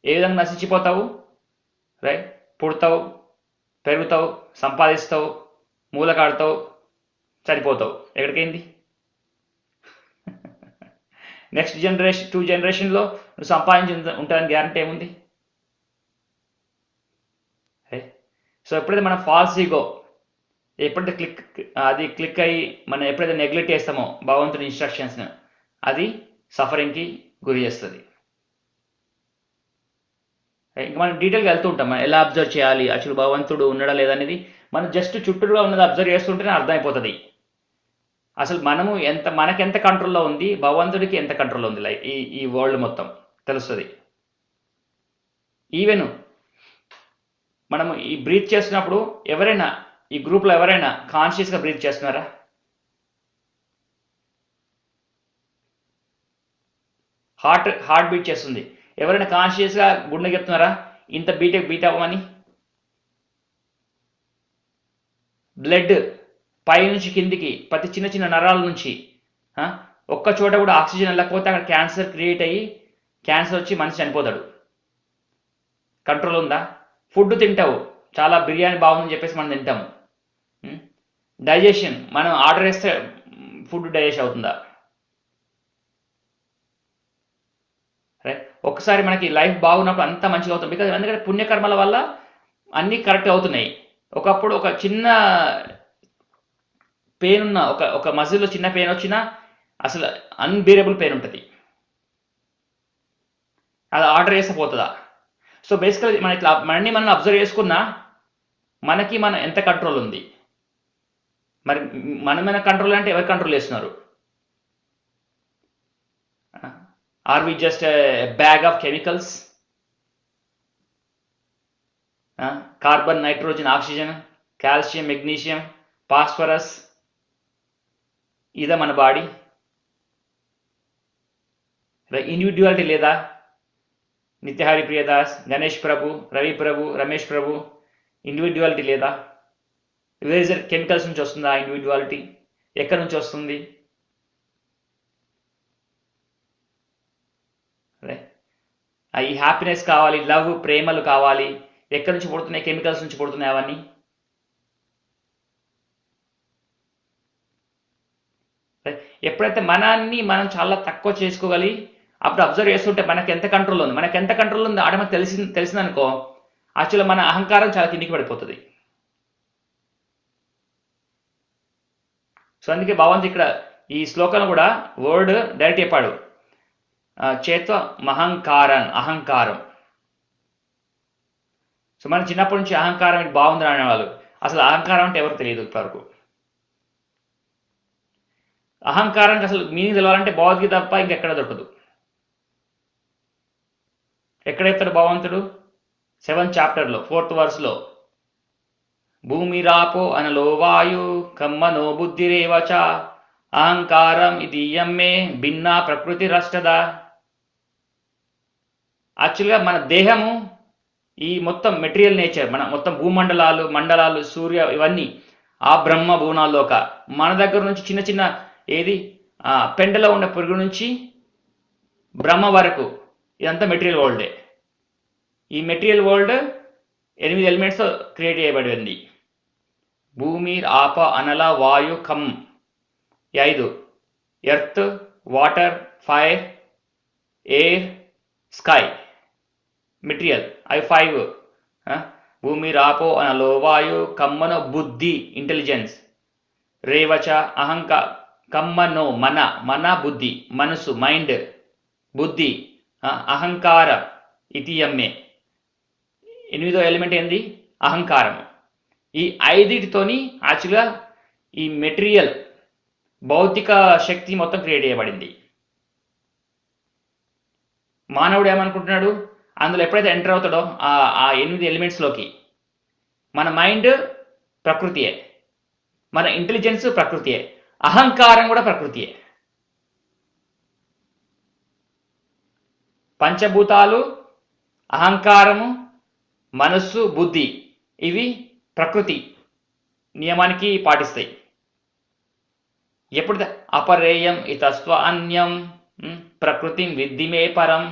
ఏ విధంగా నశించిపోతావు, రైట్, పుడతావు, పెరుగుతావు, సంపాదిస్తావు, మూలకాడతావు, చనిపోతావు. ఎక్కడికైంది? నెక్స్ట్ 2 జనరేషన్లో నువ్వు సంపాదించి ఉంటానని గ్యారంటీ ఏముంది? సో ఎప్పుడైతే మన ఫాల్స్ ఈగో ఎప్పుడైతే క్లిక్ అయ్యి మనం ఎప్పుడైతే నెగ్లెక్ట్ చేస్తామో భగవంతుని ఇన్స్ట్రక్షన్స్ని, అది సఫరింగ్కి గురి చేస్తుంది. ఇంకా మనం డీటెయిల్గా వెళ్తూ ఉంటాం, మనం ఎలా అబ్జర్వ్ చేయాలి, యాక్చువల్ భగవంతుడు ఉన్నాడా లేదనేది మనం జస్ట్ చుట్టూగా ఉన్నది అబ్జర్వ్ చేస్తుంటేనే అర్థమైపోతుంది. అసలు మనకెంత కంట్రోల్లో ఉంది, భగవంతుడికి ఎంత కంట్రోల్లో ఉంది ఈ వరల్డ్ మొత్తం తెలుస్తుంది. ఈవెన్ మనము ఈ బ్రీత్ చేస్తున్నప్పుడు ఎవరైనా ఈ గ్రూప్లో ఎవరైనా కాన్షియస్గా బ్రీత్ చేస్తున్నారా? హార్ట్ బీట్ చేస్తుంది, ఎవరైనా కాన్షియస్గా గుండె చెప్తున్నారా ఇంత బీట్ అవ్వమని? బ్లడ్ పై నుంచి కిందికి ప్రతి చిన్న చిన్న నరాల నుంచి ఒక్క చోట కూడా ఆక్సిజన్ వెళ్ళకపోతే అక్కడ క్యాన్సర్ క్రియేట్ అయ్యి క్యాన్సర్ వచ్చి మనిషి చనిపోతాడు. కంట్రోల్ ఉందా? ఫుడ్ తింటావు, చాలా బిర్యానీ బాగుందని చెప్పేసి మనం తింటాము. డైజెషన్, మనం ఆర్డర్ వేస్తే ఫుడ్ డైజెస్ట్ అవుతుందా? రైట్. ఒక్కసారి మనకి లైఫ్ బాగున్నప్పుడు అంతా మంచిగా అవుతుంది, బికాజ్ ఎందుకంటే పుణ్యకర్మల వల్ల అన్నీ కరెక్ట్ అవుతున్నాయి. ఒకప్పుడు ఒక చిన్న పెయిన్ ఉన్న ఒక మజిల్లో చిన్న పెయిన్ వచ్చినా అసలు అన్బేరబుల్ పెయిన్ ఉంటుంది, అది ఆర్డర్ చేస్తే పోతుందా? సో బేసికల్ మన ఇట్లా మనం అబ్జర్వ్ చేసుకున్నా మనకి ఎంత కంట్రోల్ ఉంది. మరి మన కంట్రోల్ అంటే ఎవరు కంట్రోల్ చేస్తున్నారు? Are we just bag of chemicals? Carbon, nitrogen, oxygen, calcium, magnesium, phosphorus. ఇదే మన బాడీ. ఇండివిడ్యువాలిటీ లేదా? నిత్యహరి ప్రియదాస్, గణేష్ ప్రభు, రవి ప్రభు, రమేష్ ప్రభు, ఇండివిడ్యువాలిటీ లేదా? వేరే కెమికల్స్ నుంచి వస్తుందా ఇండివిడ్యువాలిటీ? ఎక్కడి నుంచి వస్తుంది? ఈ హ్యాపీనెస్ కావాలి, లవ్, ప్రేమలు కావాలి, ఎక్కడి నుంచి పుడుతున్నాయి? కెమికల్స్ నుంచి పుడుతున్నాయి అవన్నీ. ఎప్పుడైతే మనాన్ని మనం చాలా తక్కువ చేసుకోగలి అప్పుడు అబ్జర్వ్ చేస్తుంటే మనకి ఎంత కంట్రోల్ ఉంది, ఆడ మనకు తెలిసిందనుకో, యాక్చువల్గా మన అహంకారం చాలా కిందికి పడిపోతుంది. సో అందుకే భగవంతుడు ఇక్కడ ఈ శ్లోకంలో కూడా వర్డ్ డైరెక్ట్ చెప్పాడు, చేత్వ అహంకారం. సో మన చిన్నప్పటి నుంచి అహంకారం ఇది బాగుందని అనేవాళ్ళు. అసలు అహంకారం అంటే ఎవరు తెలియదు ఇప్పటివరకు. అహంకారానికి అసలు మీనింగ్ తెలవాలంటే భగవద్గీత తప్ప ఇంకెక్కడ దొరకదు. ఎక్కడ చెప్తాడు భగవంతుడు? 7th చాప్టర్లో 4th verseలో, భూమిరాపో అనలో వాయు కమ్మనో బుద్ధిరేవచ అహంకారం ఇది యమ్మే భిన్నా ప్రకృతి రష్టద. యాక్చువల్గా మన దేహము ఈ మొత్తం మెటీరియల్ నేచర్, మన మొత్తం మండలాలు, సూర్య, ఇవన్నీ ఆ బ్రహ్మ భువనాల్లోక మన దగ్గర నుంచి చిన్న చిన్న పెండలో ఉన్న పురుగు నుంచి బ్రహ్మ వరకు ఇదంతా మెటీరియల్ వరల్డే. ఈ మెటీరియల్ వరల్డ్ 8 ఎలిమెంట్స్తో క్రియేట్ చేయబడింది. భూమి, ఆప, అనల, వాయు, come, 5. Earth, water, fire, air, sky, material, అవి 5. భూమి, రాపో, అనలో, వాయు, కమ్మనో బుద్ధి, ఇంటెలిజెన్స్, రేవచ కమ్మనో మన బుద్ధి, మనసు, మైండ్, బుద్ధి, అహంకార ఇతియమ్మే. 8వ ఎలిమెంట్ ఏంది? అహంకారం. ఈ 5తోని యాక్చువల్గా ఈ మెటీరియల్ భౌతిక శక్తి మొత్తం క్రియేట్ చేయబడింది. మానవుడు ఏమనుకుంటున్నాడు? అందులో ఎప్పుడైతే ఎంటర్ అవుతాడో ఆ 8 ఎలిమెంట్స్లోకి, మన మైండ్ ప్రకృతియే, మన ఇంటెలిజెన్స్ ప్రకృతియే, అహంకారం కూడా ప్రకృతియే. పంచభూతాలు, అహంకారము, మనస్సు, బుద్ధి, ఇవి ప్రకృతి నియమానికి పాటిస్తాయి. ఎప్పుడు అపరేయం ఇతస్వ అన్యం ప్రకృతిం విద్ధిమే పరం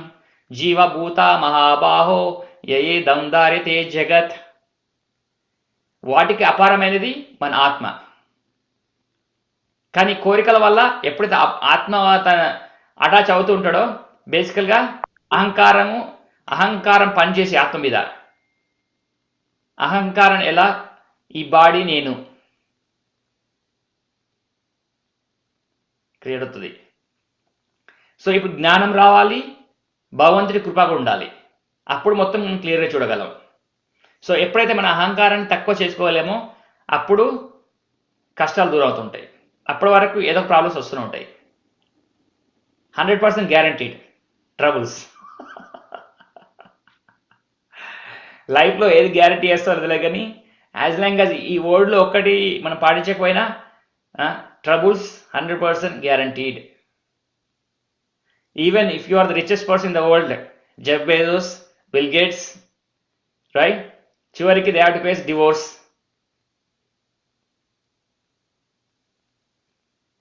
జీవభూత మహాబాహో యయే దందారితే జగత్. వాటికి అపారమైనది మన ఆత్మ. కానీ కోరికల వల్ల ఎప్పుడైతే ఆత్మ తన అటాచ్ అవుతూ ఉంటాడో, బేసికల్గా అహంకారం పనిచేసి ఆత్మ మీద, అహంకారం ఎలా? ఈ బాడీ నేను క్రియేట్ అవుతుంది. సో ఇప్పుడు జ్ఞానం రావాలి, భగవంతుడి కృప కూడా ఉండాలి, అప్పుడు మొత్తం మనం క్లియర్గా చూడగలం. సో ఎప్పుడైతే మన అహంకారాన్ని తక్కువ చేసుకోలేమో అప్పుడు కష్టాలు దూరం అవుతుంటాయి. అప్పటి వరకు ఏదో ప్రాబ్లమ్స్ వస్తూనే ఉంటాయి. 100% గ్యారంటీడ్ ట్రబుల్స్. లైఫ్లో ఏది గ్యారంటీ చేస్తారో తెలియదు, కానీ యాజ్ లాంగ్ యాజ్ ఈ వర్డ్లో ఒక్కటి మనం పాటించకపోయినా troubles 100% guaranteed. Even if you are the richest person in the world, Jeff Bezos, Bill Gates, right, చివరికి they have to face divorce,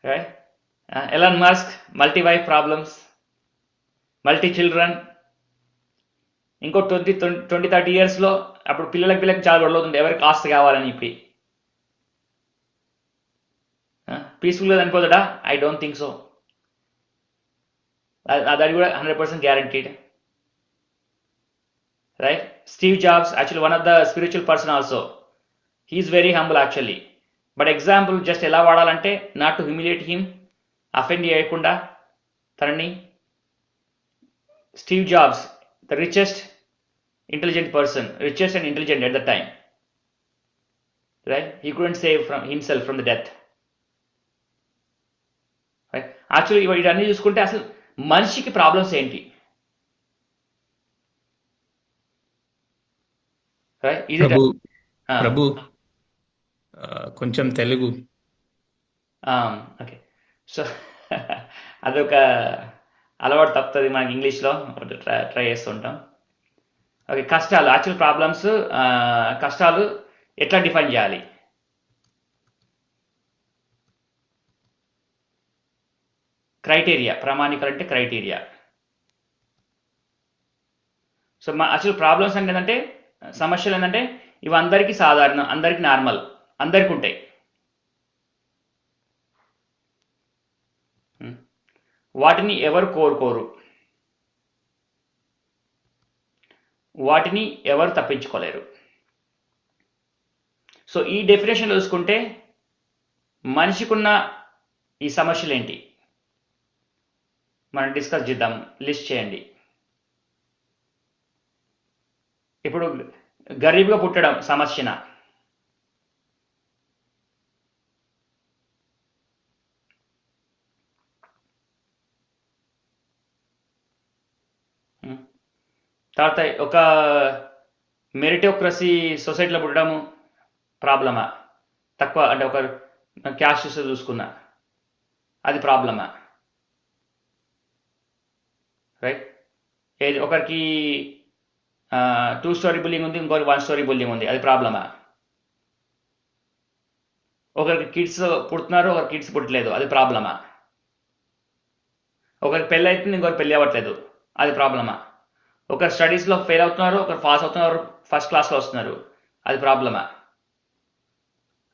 right. Elon Musk, multi wife problems, multi children. ఇంకో 20-30 ఇయర్స్లో అప్పుడు పిల్లలకి చాలా గొడవలుతుంది, ఎవరికి ఆస్తి కావాలని చెప్పి. పీస్ఫుల్గా చనిపోతాడా? I don't think so. అది కూడా 100% guaranteed, right. Steve Jobs, actually one of the spiritual person also. He is very humble actually. But example just ఎలా వాడాలంటే, not to humiliate him, offend చేయకుండా తనని. Steve Jobs, the richest intelligent person, richest and intelligent at that time, right? He couldn't save himself from the death, right? Actually ఇవన్నీ చూసుకుంటే అసలు మనిషికి problems ఏంటి, right easy ప్రభు ప్రభు కొంచెం తెలుగు. ఓకే. సో అదొక అలవాటు తప్పుతుంది మనకి ఇంగ్లీష్లో, ట్రై చేస్తుంటాం. ఓకే, కష్టాలు, యాక్చువల్ ప్రాబ్లమ్స్, కష్టాలు ఎట్లా డిఫైన్ చేయాలి? క్రైటీరియా, ప్రామాణికాలు అంటే క్రైటీరియా. సో మా యాక్చువల్ ప్రాబ్లమ్స్ అంటే ఏంటంటే, సమస్యలు ఏంటంటే ఇవి అందరికీ సాధారణం, అందరికీ నార్మల్, అందరికీ ఉంటాయి. వాటిని ఎవరు కోరుకోరు, వాటిని ఎవరు తప్పించుకోలేరు. సో ఈ డెఫినేషన్ చూసుకుంటే మనిషికున్న ఈ సమస్యలు ఏంటి మనం డిస్కస్ చేద్దాం. లిస్ట్ చేయండి. ఇప్పుడు గరీబ్గా పుట్టడం సమస్యన? తర్వాత ఒక మెరిటోక్రసీ సొసైటీలో పుట్టడము ప్రాబ్లమా? తక్కువ అంటే ఒక క్యాస్ట్ చూసుకున్నా అది ప్రాబ్లమా? రైట్. ఏది ఒకరికి 2 స్టోరీ బిల్డింగ్ ఉంది, ఇంకొకరికి 1 స్టోరీ బిల్డింగ్ ఉంది, అది ప్రాబ్లమా? ఒకరికి కిడ్స్ పుడుతున్నారు, ఒకరికి కిడ్స్ పుట్టలేదు, అది ప్రాబ్లమా? ఒకరికి పెళ్ళి అవుతుంది, ఇంకొకరికి పెళ్ళి అవ్వట్లేదు, అది ప్రాబ్లమా? ఒకరు స్టడీస్లో ఫెయిల్ అవుతున్నారు, ఒకరు పాస్ అవుతున్నారు, ఫస్ట్ క్లాస్లో వస్తున్నారు, అది ప్రాబ్లమా?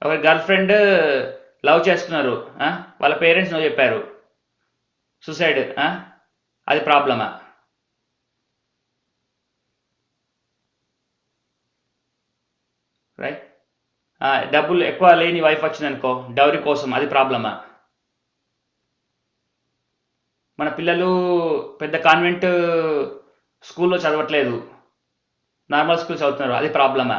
ఒకరి గర్ల్ ఫ్రెండ్ లవ్ చేస్తున్నారు, వాళ్ళ పేరెంట్స్ నో చెప్పారు, సూసైడ్, అది ప్రాబ్లమా? రైట్. డబ్బులు ఎక్కువ లేని వైఫ్ వచ్చిందనుకో డౌరీ కోసం, అది ప్రాబ్లమా? మన పిల్లలు పెద్ద కాన్వెంట్ స్కూల్లో చదవట్లేదు, నార్మల్ స్కూల్ చదువుతున్నారు, అది ప్రాబ్లమా?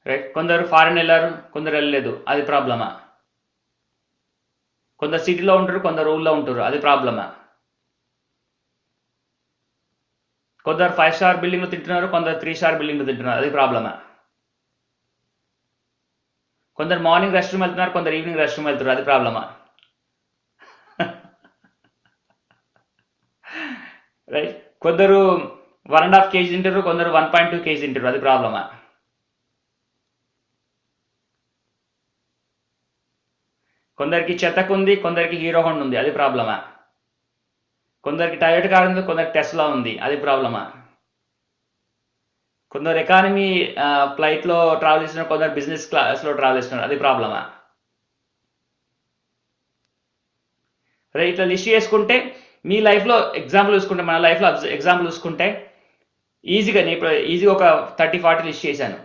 రైట్. కొందరు ఫారెన్ వెళ్ళారు, కొందరు వెళ్ళలేదు, అది ప్రాబ్లమా? కొందరు సిటీలో ఉంటారు, కొందరు ఊళ్ళో ఉంటారు, అది ప్రాబ్లమా? కొందరు 5 స్టార్ బిల్డింగ్లో తింటున్నారు, కొందరు 3 స్టార్ బిల్డింగ్లో తింటున్నారు, అది ప్రాబ్లమా? కొందరు మార్నింగ్ రెస్ట్ రూమ్ వెళ్తున్నారు, కొందరు ఈవినింగ్ రెస్ట్ రూమ్ వెళ్తున్నారు, అది ప్రాబ్లమా? రైట్. కొందరు 1.5 kg తింటారు, కొందరు 1.2 kg తింటారు, అది ప్రాబ్లమా? కొందరికి చెత్తకు ఉంది, కొందరికి హీరో హోండా ఉంది, అది ప్రాబ్లమా? కొందరికి టయోటా కార్ ఉంది, కొందరికి టెస్లా ఉంది, అది ప్రాబ్లమా? కొందరు ఎకానమీ ఫ్లైట్లో ట్రావెల్ చేస్తున్నారు, కొందరు బిజినెస్ క్లాస్లో ట్రావెల్ చేస్తున్నారు, అది ప్రాబ్లమా? రైట్. ఇట్లా లిస్ట్ చేసుకుంటే మీ లైఫ్లో ఎగ్జాంపుల్ చూసుకుంటే, మన లైఫ్లో ఎగ్జాంపుల్ చూసుకుంటే ఈజీగా నేను ఇప్పుడు ఈజీగా ఒక 30-40 లిస్ట్ చేశాను.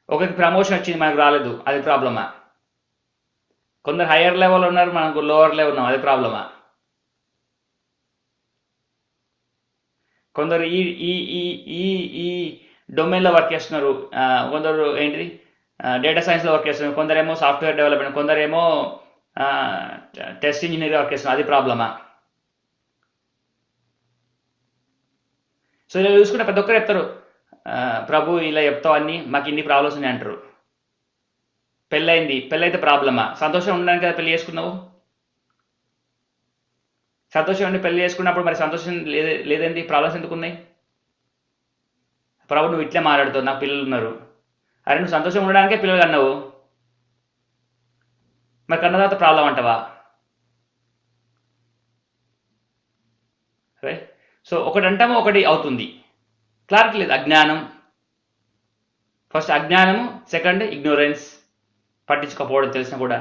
ఒకరికి ప్రమోషన్ వచ్చింది, మనకు రాలేదు, అది ప్రాబ్లమా? కొందరు హైయర్ లెవెల్ ఉన్నారు, మనకు లోవర్ లెవెల్ ఉన్నాం, అది ప్రాబ్లమా? కొందరు ఈ ఈ ఈ ఈ ఈ డొమైన్లో వర్క్ చేస్తున్నారు, కొందరు ఏంటిది డేటా సైన్స్లో వర్క్ చేస్తున్నారు, కొందరేమో సాఫ్ట్వేర్ డెవలప్మెంట్, కొందరేమో టెస్ట్ ఇంజనీర్ వర్క్ చేస్తున్నారు, అది ప్రాబ్లమా? సో ఇలా చూసుకుంటే ప్రతి ఒక్కరు చెప్తారు, ప్రభు ఇలా చెప్తావు అన్ని, మాకు ఇన్ని ప్రాబ్లమ్స్ ఉన్నాయి అంటారు. పెళ్ళైంది, పెళ్ళైతే ప్రాబ్లమా? సంతోషం ఉండడానికి కదా పెళ్లి చేసుకున్నావు. సంతోషం ఉండి పెళ్లి చేసుకున్నప్పుడు మరి సంతోషం లేదేంటి, ప్రాబ్లమ్స్ ఎందుకు ఉన్నాయి? ప్రభు నువ్వు ఇట్లే మాట్లాడుతావు, నాకు పిల్లలు ఉన్నారు. అరే నువ్వు సంతోషం ఉండడానికే పిల్లలు అన్నావు, మరి కన్న తర్వాత ప్రాబ్లం అంటావా? రైట్. సో ఒకటి అంటామో ఒకటి అవుతుంది, క్లారిటీ లేదు. అజ్ఞానం ఫస్ట్, అజ్ఞానము సెకండ్, ఇగ్నోరెన్స్, పట్టించుకోకపోవడం తెలిసిన కూడా.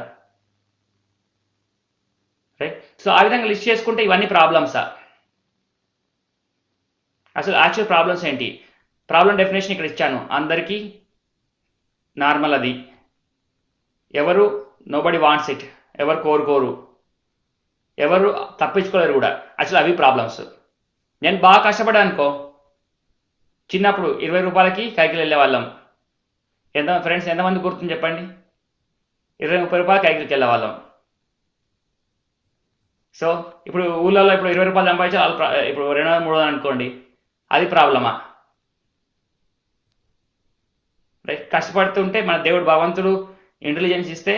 రైట్. సో ఆ విధంగా లిస్ట్ చేసుకుంటే ఇవన్నీ ప్రాబ్లమ్సా? అసలు యాక్చువల్ ప్రాబ్లమ్స్ ఏంటి? ప్రాబ్లం డెఫినేషన్ ఇక్కడ ఇచ్చాను, అందరికీ నార్మల్, అది ఎవరు నోబడి వాంట్స్ ఇట్, ఎవరు కోరుకోరు, ఎవరు తప్పించుకోలేరు కూడా. యాక్చువల్ అవి ప్రాబ్లమ్స్. నేను బాగా కష్టపడ్డా అనుకో, చిన్నప్పుడు 20 రూపాయలకి కైకిలు వెళ్ళే వాళ్ళం. ఫ్రెండ్స్ ఎంతమంది గుర్తుంది చెప్పండి? 20-30 రూపాయలు కైకిలికి వెళ్ళే వాళ్ళం. సో ఇప్పుడు ఊళ్ళలో ఇప్పుడు 20 రూపాయలు సంపాదించాలి వాళ్ళు ఇప్పుడు 200 300 అనుకోండి, అది ప్రాబ్లమా? రైట్. కష్టపడుతుంటే మన దేవుడు భగవంతుడు ఇంటెలిజెన్స్ ఇస్తే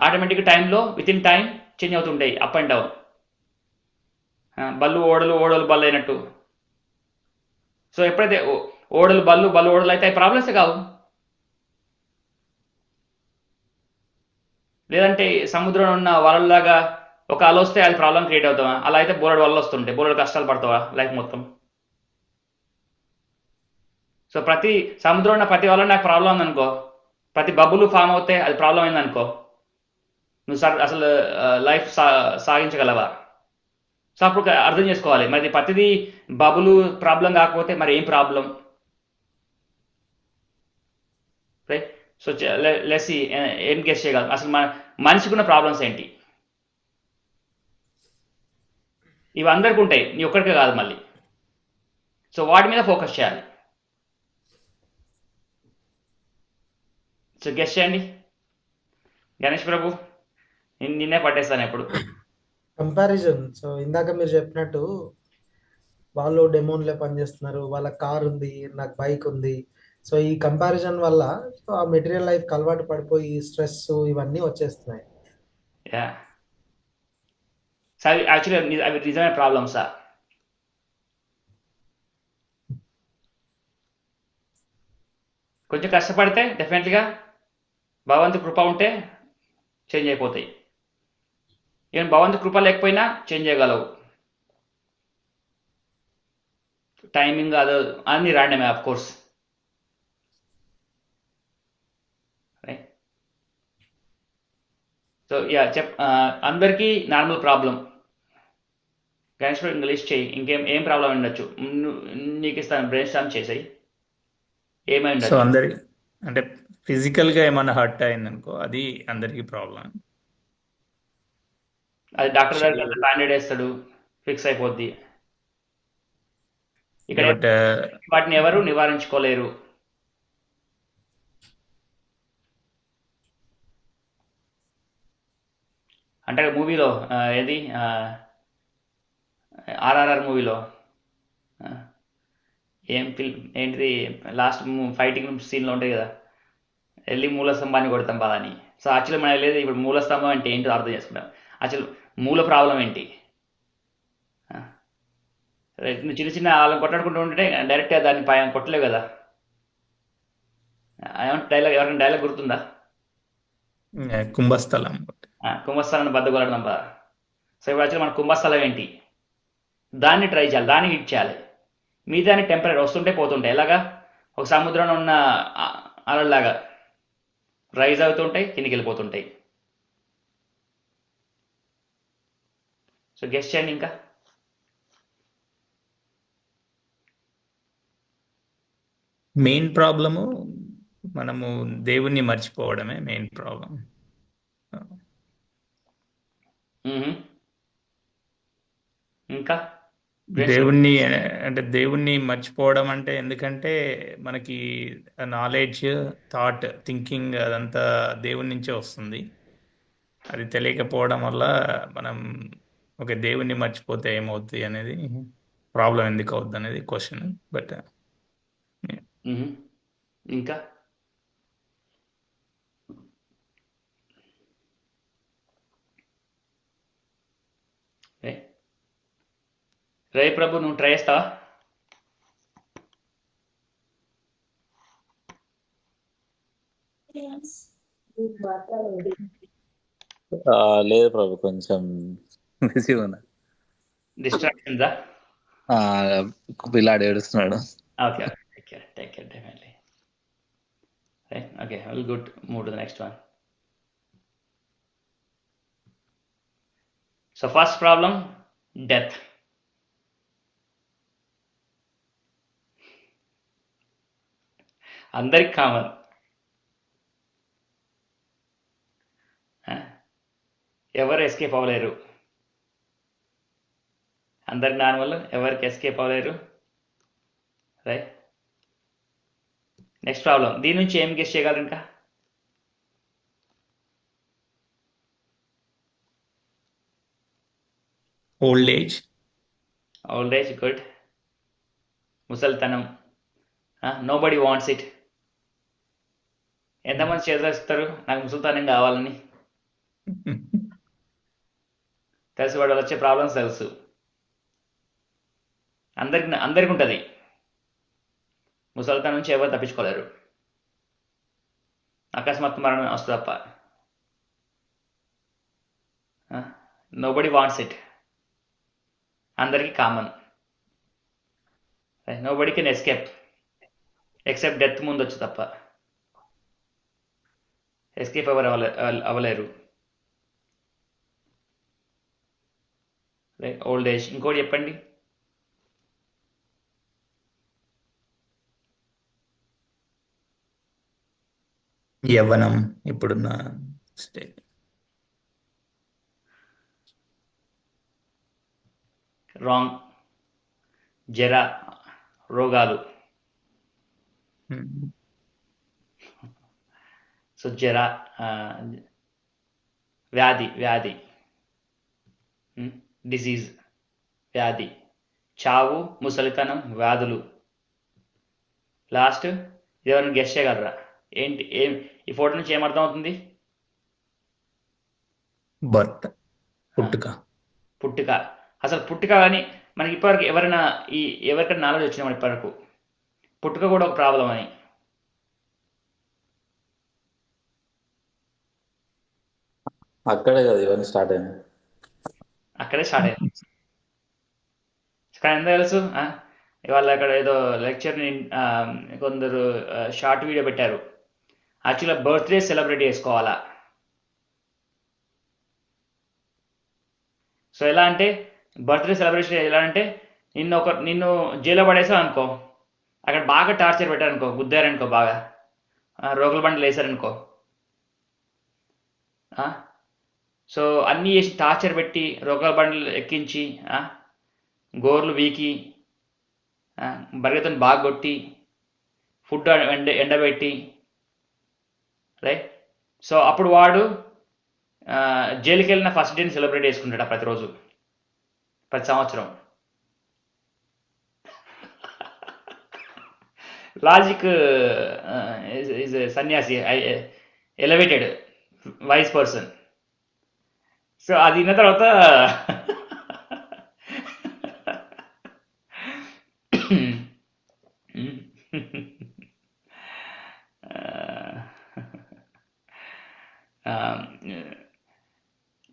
ఆటోమేటిక్ టైంలో విత్ ఇన్ టైం చేంజ్ అవుతుంటాయి, అప్ అండ్ డౌన్. బళ్ళు ఓడలు ఓడలు బళ్ళు అయినట్టు. సో ఎప్పుడైతే ఓడలు బళ్ళు బళ్ళు ఓడలు అయితే అవి ప్రాబ్లమ్సే కావు. లేదంటే సముద్రంలో ఉన్న వలల్లాగా ఒక అల వస్తే అది ప్రాబ్లం క్రియేట్ అవుతావా? అలా అయితే బోలెడు వలలు వస్తుంటాయి, బోలెడు కష్టాలు పడతావా లైఫ్ మొత్తం? సో ప్రతి సముద్రంలో ఉన్న ప్రతి వల్ల నాకు ప్రాబ్లం ఉందనుకో, ప్రతి బబ్బులు ఫామ్ అవుతే అది ప్రాబ్లం అయిందనుకో, నువ్వు అసలు లైఫ్ సాగించగలవా? సో అప్పుడు అర్థం చేసుకోవాలి, మరి ప్రతిదీ బబులు ప్రాబ్లం కాకపోతే మరి ఏం ప్రాబ్లం? రైట్. సో లెస్ ఏం గెస్ చేయగలం అసలు మనిషికి ఉన్న ప్రాబ్లమ్స్ ఏంటి? ఇవి అందరికీ ఉంటాయి, నీ ఒక్కడికే కాదు మళ్ళీ. సో వాటి మీద ఫోకస్ చేయాలి. సో గెస్ చేయండి. గణేష్ ప్రభు, నిన్నే పట్టేస్తాను ఎప్పుడు. కంపారిజన్. సో ఇందాక మీరు చెప్పినట్టు వాళ్ళు డెమోన్లే పనిచేస్తున్నారు, వాళ్ళ కార్ ఉంది, నాకు బైక్ ఉంది. సో ఈ కంపారిజన్ వల్ల సో ఆ మెటీరియల్ లైఫ్ అలవాటు పడిపోయి స్ట్రెస్ ఇవన్నీ వచ్చేస్తున్నాయి. యా. సో యాక్చువల్లీ అవి నిజమైన ప్రాబ్లమ్సా? కొంచెం కష్టపడితే డెఫినెట్గా భగవంతు కృప ఉంటే చేంజ్ అయిపోతాయి. ఈవెన్ భగవంతు కృప లేకపోయినా చేంజ్ చేయగలవు. టైమింగ్ అది అన్ని ర్యాండమే ఆఫ్ కోర్స్. సో యా అందరికీ నార్మల్ ప్రాబ్లం. గణేష్ ఇంగ్లీష్ చేయి, ఏం ప్రాబ్లం ఉండొచ్చు, నీకు ఇస్తాను, బ్రెయిన్ స్టార్మ్ చేసాయి, ఏమై సో ఉండొచ్చు. అందరి అంటే ఫిజికల్ గా ఏమన్నా హర్ట్ అయింది అనుకో, అది అందరికి ప్రాబ్లం. అది డాక్టర్ దగ్గర బ్యాండెడ్ వేస్తాడు, ఫిక్స్ అయిపోద్ది. ఇక్కడ బట్ వాటిని ఎవరు నివారించుకోలేరు. అంటే మూవీలో ఏది ఆర్ఆర్ఆర్ మూవీలో ఏంటిది లాస్ట్ ఫైటింగ్ సీన్లో ఉంటుంది కదా, వెళ్ళి మూల స్తంభాన్ని కొడతాం పదని. సో యాక్చువల్లీ మనకి లేదు ఇప్పుడు మూల స్తంభం అంటే ఏంటో అర్థం చేసుకుంటాం. యాక్చువల్ మూల ప్రాబ్లం ఏంటి? నువ్వు చిన్న చిన్న వాళ్ళని కొట్టాడుకుంటూ ఉంటే డైరెక్ట్గా దాన్ని పైన కొట్టలేవు కదా. డైలాగ్ ఎవరైనా డైలాగ్ గుర్తుందా? కుంభస్థలం. కుంభస్థలాన్ని బద్దగొలడం పద. సో ఇప్పుడు యాక్చువల్లీ మన కుంభస్థలం ఏంటి? దాన్ని ట్రై చేయాలి, దాన్ని హిట్ చేయాలి. మిగతాన్ని టెంపరీ వస్తుంటే పోతుంటాయి. ఎలాగా ఒక సముద్రంలో ఉన్న అలలాగా రైజ్ అవుతుంటాయి, కిందికి వెళ్ళిపోతుంటాయి. సో గెస్ట్ చేయండి ఇంకా. మెయిన్ ప్రాబ్లము మనము దేవుణ్ణి మర్చిపోవడమే మెయిన్ ప్రాబ్లం. ఇంకా దేవుణ్ణి అంటే దేవుణ్ణి మర్చిపోవడం అంటే ఎందుకంటే మనకి నాలెడ్జ్, థాట్, థింకింగ్ అదంతా దేవుని నుంచే వస్తుంది. అది తెలియకపోవడం వల్ల మనం ఒక దేవుణ్ణి మర్చిపోతే ఏమవుద్ది అనేది ప్రాబ్లం ఎందుకు అవుద్ది అనేది క్వశ్చన్. బట్ ఇంకా రే ప్రభు, నువ్వు ట్రై చేస్తావా? లేదు ప్రభు, కొంచెం బిజీ ఉన్నా. డిస్ట్రాక్షన్సా? పిల్లాడు ఏడుస్తున్నాడు. Okay, take care definitely. Okay, well good. Move to the next one. So first problem, death. అందరికి కామన్. ఎవరు ఎస్కేప్ అవ్వలేరు. అందరికి నార్మల్, ఎవరికి ఎస్కేప్ అవ్వలేరు. రైట్. నెక్స్ట్ ప్రాబ్లం, దీని నుంచి ఏం గెస్ చేయగలరు ఇంకా? Old age. Old age good. ముసలితనం, నో బడీ వాంట్స్ ఇట్. ఎంతమంది చేస్తారు నాకు ముసలితనం కావాలని? తెలుసు, వాడు వచ్చే ప్రాబ్లమ్స్ తెలుసు. అందరికి ఉంటుంది. ముసలితనం నుంచి ఎవరు తప్పించుకోలేరు, అకస్మాత్ మరణం వస్తుంది తప్ప. నో బడీ వాంట్స్ ఇట్, అందరికీ కామన్. Nobody can escape except death ముందు వచ్చు తప్ప ఎస్కేప్ ఎవరు అవ్వలేరు. Old age. ఇంకోటి చెప్పండి. యవ్వనం ఇప్పుడున్న స్టేజ్. రాంగ్. జర, రోగాలు. సో జర, వ్యాధి, డిసీజ్, వ్యాధి. చావు, ముసలితనం, వ్యాధులు. లాస్ట్ ఎవరైనా గెస్ట్ చేయగలరా? ఏంటి ఈ ఫోటో నుంచి ఏమర్థం అవుతుంది? బర్త్, పుట్టుక. పుట్టుక. అసలు పుట్టుక అని మనకి ఇప్పటివరకు ఎవరికైనా నాలెడ్జ్ వచ్చినా మన ఇప్పటివరకు పుట్టుక కూడా ఒక ప్రాబ్లం అని? అక్కడే కదా ఇవన్నీ స్టార్ట్ అయింది. అక్కడే స్టార్ట్ అయింది. కానీ ఎంత తెలుసు, ఇవాళ అక్కడ ఏదో లెక్చర్ని కొందరు షార్ట్ వీడియో పెట్టారు. యాక్చువల్గా బర్త్డే సెలబ్రేట్ చేసుకోవాలా. సో ఎలా అంటే బర్త్డే సెలబ్రేషన్ ఎలా అంటే నిన్ను జైల్లో పడేసా అనుకో, అక్కడ బాగా టార్చర్ పెట్టారనుకో, గుద్దారనుకో, బాగా రోగుల బండ్లు వేసారనుకో, సో అన్నీ చేసి టార్చర్ పెట్టి రోగుల బండ్లు ఎక్కించి గోర్లు వీకి బరిగెతను బాగా కొట్టి ఫుడ్ ఎండబెట్టి, రైట్. సో అప్పుడు వాడు జైలుకి వెళ్ళిన ఫస్ట్ డేని సెలబ్రేట్ చేసుకుంటాడు ప్రతిరోజు, ప్రతి సంవత్సరం. లాజిక్ ఈజ్ సన్యాసి, ఎలివేటెడ్ వైస్ పర్సన్. సో అది విన్న తర్వాత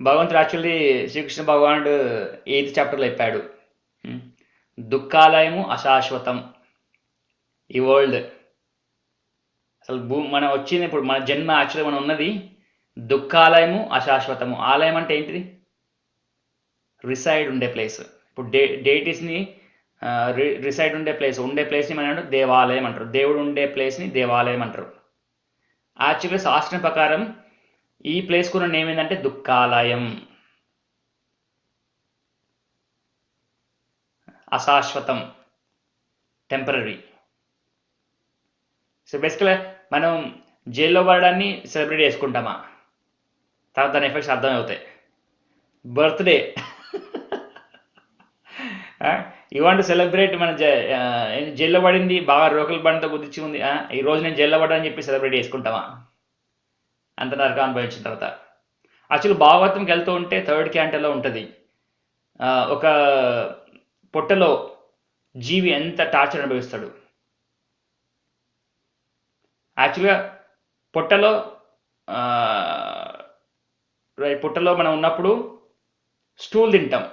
భగవంతుడు యాక్చువల్లీ శ్రీకృష్ణ భగవానుడు 8th చాప్టర్లో చెప్పాడు, దుఃఖాలయము అశాశ్వతం. ఈ వరల్డ్ అసలు మనం వచ్చింది ఇప్పుడు మన జన్మ యాక్చువల్లీ మనం ఉన్నది దుఃఖాలయము అశాశ్వతము. ఆలయం అంటే ఏంటిది? రిసైడ్ ఉండే ప్లేస్. ఇప్పుడు డేటీస్ని రిసైడ్ ఉండే ప్లేస్ని మనం దేవాలయం అంటారు. దేవుడు ఉండే ప్లేస్ని దేవాలయం అంటారు. యాక్చువల్గా శాస్త్రం ప్రకారం ఈ ప్లేస్కు ఉన్న నేమ్ ఏంటంటే దుఃఖాలయం, అశాశ్వతం, టెంపరీ. సో బేసికల్గా మనం జైల్లో పడడాన్ని సెలబ్రేట్ చేసుకుంటామా? తర్వాత దాని ఎఫెక్ట్స్ అర్థమవుతాయి. Birthday you want to celebrate, మన జైల్లో పడింది, బాగా రోకల్ బండితో గుర్తించి ఉంది, ఈ రోజు నేను జైల్లో పడ్డానని చెప్పి సెలబ్రేట్ చేసుకుంటామా? అంత నరకం అనుభవించిన తర్వాత. యాక్చువల్లీ భాగవతంకి వెళ్తూ ఉంటే 3rd క్యాంటోలో ఉంటుంది, ఒక పొట్టలో జీవి ఎంత టార్చర్ అనుభవిస్తాడు. యాక్చువల్గా పుట్టలో మనం ఉన్నప్పుడు స్టూల్ తింటాం,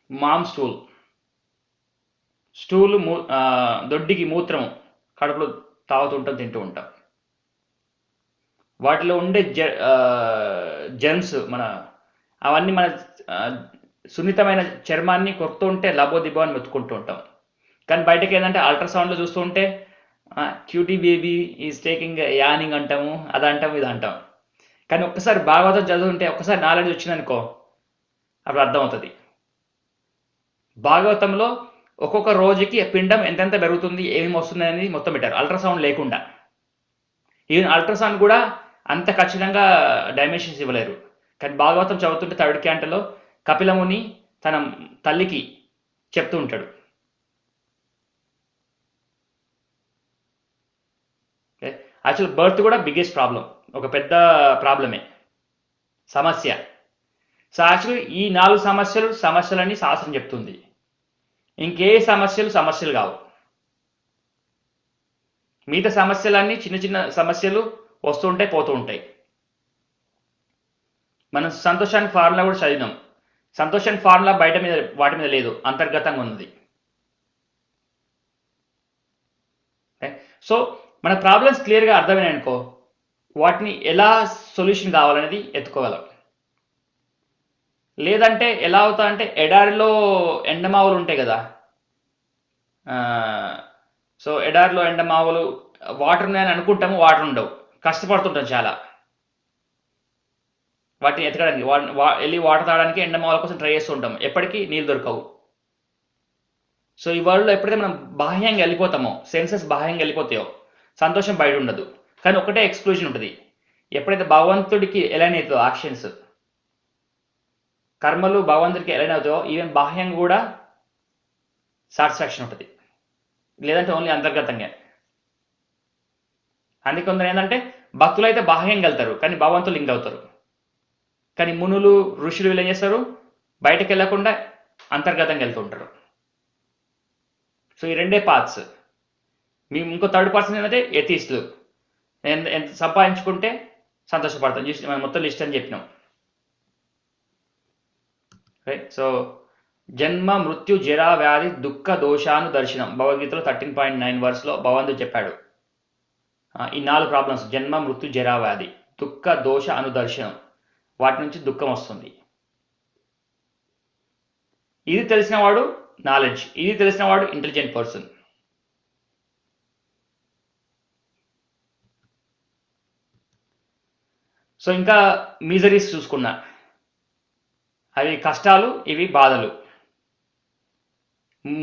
మామ్ స్టూల్ దొడ్డికి మూత్రం కడుపులో తాగుతుంటాం, తింటూ ఉంటాం. వాటిలో ఉండే జెర్మ్స్ అవన్నీ మన సున్నితమైన చర్మాన్ని కొడుతూ ఉంటే లబోదిబో అని మెతుకుంటూ ఉంటాం. కానీ బయటకి ఏంటంటే అల్ట్రాసౌండ్లో చూస్తూ ఉంటే cutie baby is taking yawning అంటాము, అది అంటాము, ఇది అంటాం. కానీ ఒక్కసారి భాగవతం చదువుతుంటే ఒక్కసారి నాలెడ్జ్ వచ్చిందనుకో అప్పుడు అర్థమవుతుంది. భాగవతంలో ఒక్కొక్క రోజుకి పిండం ఎంతెంత పెరుగుతుంది, ఏమేమి వస్తుంది అనేది మొత్తం పెట్టారు, అల్ట్రాసౌండ్ లేకుండా. ఈవెన్ అల్ట్రాసౌండ్ కూడా అంత ఖచ్చితంగా డైమెన్షన్స్ ఇవ్వలేరు. కానీ భాగవతం చదువుతుంటే 3rd క్యాంటోలో కపిలముని తన తల్లికి చెప్తూ ఉంటాడు. యాక్చువల్ బర్త్ కూడా బిగ్గెస్ట్ ప్రాబ్లం, ఒక పెద్ద ప్రాబ్లమే, సమస్య. సో యాక్చువల్లీ ఈ 4 సమస్యలని శాస్త్రం చెప్తుంది. ఇంకే సమస్యలు కావు. మిగతా సమస్యలన్నీ చిన్న చిన్న సమస్యలు వస్తూ ఉంటాయి, పోతూ ఉంటాయి. మనం సంతోషానికి ఫార్ములా కూడా చదివినాం. సంతోషానికి ఫార్ములా బయట మీద వాటి మీద లేదు, అంతర్గతంగా ఉన్నది. సో మన ప్రాబ్లమ్స్ క్లియర్గా అర్థమైనాయనుకో, వాటిని ఎలా సొల్యూషన్ కావాలనేది ఎత్తుకోగలం. లేదంటే ఎలా అవుతా అంటే, ఎడారిలో ఎండమావులు ఉంటాయి కదా, సో ఎడారిలో ఎండమావులు వాటర్ ఉన్నాయని అనుకుంటాము, వాటర్ ఉండవు, కష్టపడుతుంటాం చాలా వాటిని ఎతకడానికి. వెళ్ళి వాటర్ తాగడానికి ఎండమావుల కోసం ట్రై చేస్తూ ఉంటాం, ఎప్పటికీ నీళ్ళు దొరకవు. సో ఈ వరల్డ్లో ఎప్పుడైతే మనం బాహ్యంగా వెళ్ళిపోతామో, సెన్సెస్ బాహ్యంగా వెళ్ళిపోతాయో, సంతోషం బయట ఉండదు. కానీ ఒకటే ఎక్స్క్లూజన్ ఉంటుంది, ఎప్పుడైతే భగవంతుడికి ఎలైన్ అవుతుందో యాక్షన్స్, కర్మలు భగవంతుడికి ఎలైన్ అవుతాయో, ఈవెన్ బాహ్యంగా కూడా సాటిస్ఫాక్షన్ ఉంటుంది. లేదంటే ఓన్లీ అంతర్గతంగా. అందుకే కొందరు ఏంటంటే భక్తులు అయితే బాహ్యంగా వెళ్తారు, కానీ భగవంతులు లింక్ అవుతారు. కానీ మునులు, ఋషులు వీళ్ళు ఏం చేస్తారు, బయటకు వెళ్ళకుండా అంతర్గతంగా వెళ్తూ ఉంటారు. సో ఈ రెండే పార్ట్స్. మేము ఇంకో థర్డ్ పర్సన్ ఏంటంటే ఎథీస్టులు, ఎంత సంపాదించుకుంటే సంతోషపడతాం, మనం మొత్తం లిస్ట్ అని చెప్పినాం. రైట్. సో జన్మ మృత్యు జరా వ్యాధి దుఃఖ దోషాను దర్శనం, భగవద్గీతలో 13.9 వర్స్లో భగవంతుడు చెప్పాడు. ఈ 4 ప్రాబ్లమ్స్, జన్మ మృత్యు జరా వ్యాధి దుఃఖ దోష అనుదర్శనం, వాటి నుంచి దుఃఖం వస్తుంది. ఇది తెలిసిన వాడు నాలెడ్జ్, ఇది తెలిసిన వాడు ఇంటెలిజెంట్ పర్సన్. సో ఇంకా మిజరీస్ చూసుకున్నా, అవి కష్టాలు, ఇవి బాధలు.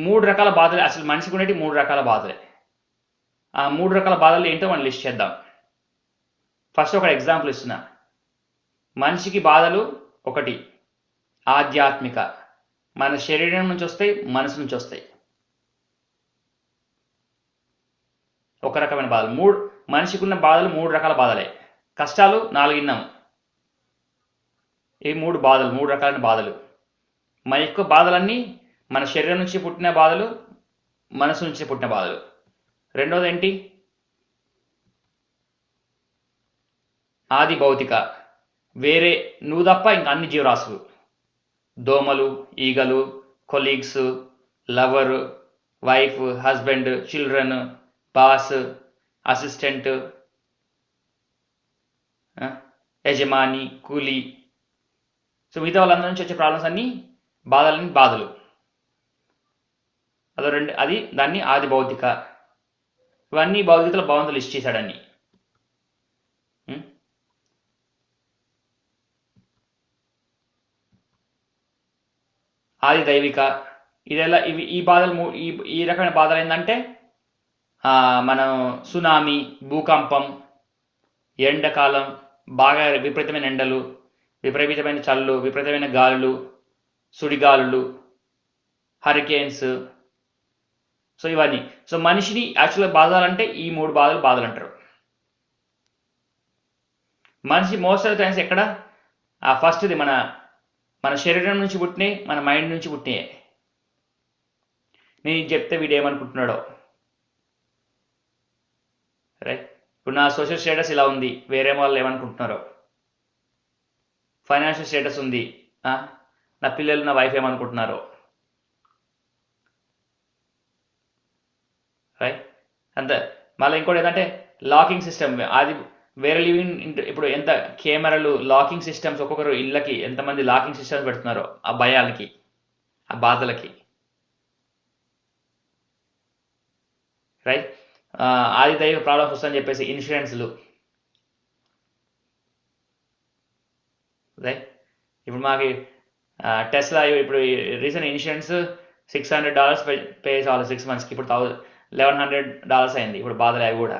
3 రకాల బాధలే అసలు మనిషికి ఉండేవి, 3 రకాల బాధలే. ఆ 3 రకాల బాధలు ఏంటో మనం లిస్ట్ చేద్దాం. ఫస్ట్ ఒక ఎగ్జాంపుల్ ఇస్తున్నా. మనిషికి బాధలు, ఒకటి ఆధ్యాత్మిక, మన శరీరం నుంచి వస్తాయి, మనసు నుంచి వస్తాయి. ఒక రకమైన బాధలు. మనిషికి ఉన్న బాధలు 3 రకాల బాధలే. కష్టాలు 4 విన్నాం, ఇవి 3 బాధలు, 3 రకాలైన బాధలు. మన ఎక్కువ బాధలన్నీ మన శరీరం నుంచి పుట్టిన బాధలు, మనసు నుంచి పుట్టిన బాధలు. రెండోది ఏంటి, ఆది భౌతిక, వేరే నువ్వు తప్ప ఇంకా అన్ని జీవరాశులు, దోమలు, ఈగలు, colleagues, lover, wife, husband, children, boss, assistant, యజమాని, కూలీ. సో మిగతా వాళ్ళందరి నుంచి వచ్చే ప్రాబ్లమ్స్ అన్నీ బాధలు. అది దాన్ని ఆది భౌతిక. ఇవన్నీ భౌతికలో భగవంతుడు లిస్ట్ చేశాడన్ని. ఆది దైవిక, ఇదెలా ఈ బాధలు, ఈ రకమైన బాధలు ఏంటంటే, మనం సునామీ, భూకంపం, ఎండాకాలం, బాగా విపరీతమైన ఎండలు, విపరీతమైన చల్లు, విపరీతమైన గాలులు, సుడిగాలులు, హరికేన్స్. సో ఇవన్నీ. సో మనిషిని యాక్చువల్గా బాధాలంటే ఈ 3 బాధలు అంటారు. మనిషి మోస్ట్ ఆఫ్ ద టైమ్స్ ఎక్కడ, ఫస్ట్ది మన శరీరం నుంచి పుట్టినాయి, మన మైండ్ నుంచి పుట్టినాయి. నేను చెప్తే వీడు ఏమనుకుంటున్నాడో. రైట్. ఇప్పుడు నా సోషల్ స్టేటస్ ఇలా ఉంది, వేరే వాళ్ళు ఏమనుకుంటున్నారో. ఫైనాన్షియల్ స్టేటస్ ఉంది, నా పిల్లలు, నా వైఫ్ ఏమనుకుంటున్నారో. రైట్. అంతే. మళ్ళీ ఇంకోటి ఏంటంటే లాకింగ్ సిస్టమ్, అది వేరే లివింగ్. ఇప్పుడు ఎంత కెమెరాలు, లాకింగ్ సిస్టమ్స్, ఒక్కొక్కరు ఇళ్ళకి ఎంతమంది లాకింగ్ సిస్టమ్స్ పెడుతున్నారో, ఆ భయాలకి, ఆ బాధలకి. రైట్. ఆది దైవ ప్రాబ్లమ్స్ వస్తాయని చెప్పేసి ఇన్సూరెన్స్లు. రైట్. ఇప్పుడు మాకు టెస్లా, ఇప్పుడు రీసెంట్ ఇన్సూరెన్స్ $600 పే చేయాలి 6 monthsకి. ఇప్పుడు $1,100 అయింది. ఇప్పుడు బాధలు అవి కూడా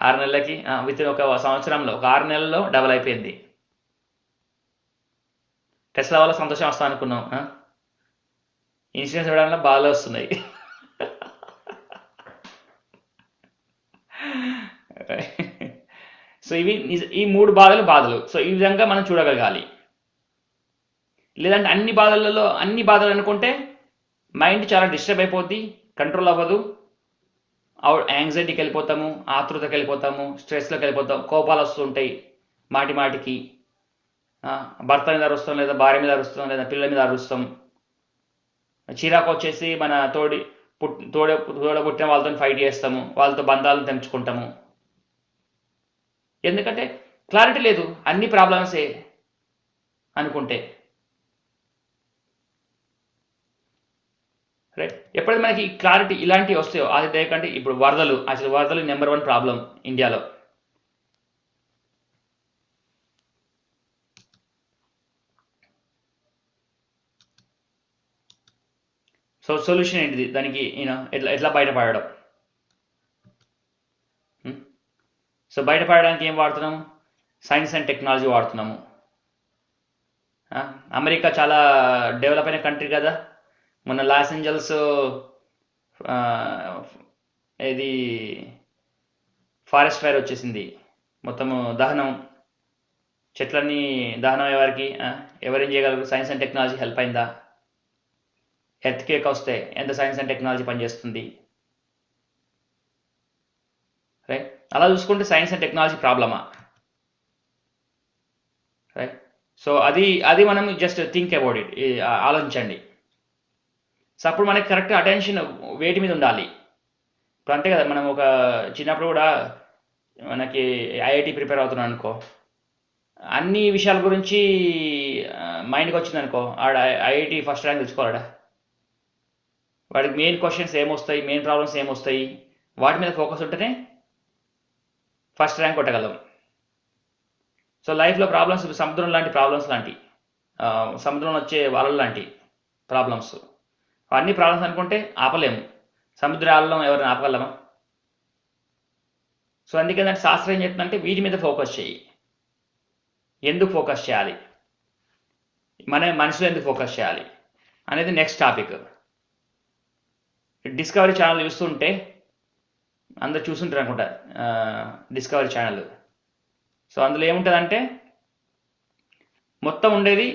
6 నెలలకి, విత్ ఒక సంవత్సరంలో, ఒక 6 నెలల్లో డబల్ అయిపోయింది. టెస్లా వల్ల సంతోషం వస్తా అనుకున్నాం, ఇన్సూరెన్స్ ఇవ్వడంలో బాధలు వస్తున్నాయి. సో ఇవి ఈ 3 బాధలు. సో ఈ విధంగా మనం చూడగలగాలి. లేదంటే అన్ని బాధలు అనుకుంటే మైండ్ చాలా డిస్టర్బ్ అయిపోద్ది, కంట్రోల్ అవ్వదు, యాంగ్జైటీకి వెళ్ళిపోతాము, ఆతృతకి వెళ్ళిపోతాము, స్ట్రెస్లోకి వెళ్ళిపోతాం, కోపాలు వస్తుంటాయి మాటికి, భర్త మీద అరుస్తాం, లేదా భార్య మీద అరుస్తాం, లేదా పిల్లల మీద అరుస్తాం. చిరాకు వచ్చేసి మన తోడబుట్టిన వాళ్ళతో ఫైట్ చేస్తాము, వాళ్ళతో బంధాలను తెంచుకుంటాము. ఎందుకంటే క్లారిటీ లేదు, అన్ని ప్రాబ్లమ్సే అనుకుంటే. రైట్, ఎప్పుడైతే మనకి క్లారిటీ ఇలాంటివి వస్తాయో, అది లేకంటే ఇప్పుడు వరదలు నెంబర్ 1 ప్రాబ్లం ఇండియాలో. సో సొల్యూషన్ ఏంటిది దానికి, ఎట్లా బయటపడడం? సో బయటపడడానికి ఏం వాడుతున్నాము? సైన్స్ అండ్ టెక్నాలజీ వాడుతున్నాము. అమెరికా చాలా డెవలప్ అయిన కంట్రీ కదా. మొన్న లాస్ ఏంజల్స్ ఇది ఫారెస్ట్ ఫైర్ వచ్చేసింది, మొత్తము దహనం, చెట్లన్నీ దహనం అయ్యేవారికి ఎవరేం చేయగలరు? సైన్స్ అండ్ టెక్నాలజీ హెల్ప్ అయిందా? ఎర్త్ కేక్ వస్తే ఎంత సైన్స్ అండ్ టెక్నాలజీ పనిచేస్తుంది? రైట్, అలా చూసుకుంటే సైన్స్ అండ్ టెక్నాలజీ ప్రాబ్లమా? రైట్, సో అది మనం జస్ట్ థింక్ అబౌట్ ఇట్, ఆలోచించండి. సో అప్పుడు మనకి కరెక్ట్ అటెన్షన్ వేటి మీద ఉండాలి. ఇప్పుడు అంతే కదా, మనం ఒక చిన్నప్పుడు కూడా మనకి ఐఐటి ప్రిపేర్ అవుతున్నాం అనుకో, అన్ని విషయాల గురించి మైండ్కి వచ్చిందనుకో, ఆడ ఐఐటి ఫస్ట్ ర్యాంక్ తెచ్చుకోవాలడా? వాడికి మెయిన్ క్వశ్చన్స్ ఏమొస్తాయి, మెయిన్ ప్రాబ్లమ్స్ ఏమొస్తాయి, వాటి మీద ఫోకస్ ఉంటేనే ఫస్ట్ ర్యాంక్ కొట్టగలం. సో లైఫ్లో ప్రాబ్లమ్స్, సముద్రం లాంటి ప్రాబ్లమ్స్ లాంటి, సముద్రంలో వచ్చే అలలు లాంటి ప్రాబ్లమ్స్, అన్ని ప్రాబ్లమ్స్ అనుకుంటే ఆపలేము. సముద్రాలలో ఎవరైనా ఆపగలమా? సో అందుకే శాస్త్రం ఏం చెప్తుందంటే వీటి మీద ఫోకస్ చేయి. ఎందుకు ఫోకస్ చేయాలి, మన మనుషులు ఎందుకు ఫోకస్ చేయాలి అనేది నెక్స్ట్ టాపిక్. డిస్కవరీ ఛానల్ చూస్తుంటే అందరు చూస్తుంటారు అనుకుంటా, డిస్కవరీ ఛానల్. సో అందులో ఏముంటుందంటే మొత్తం ఉండేది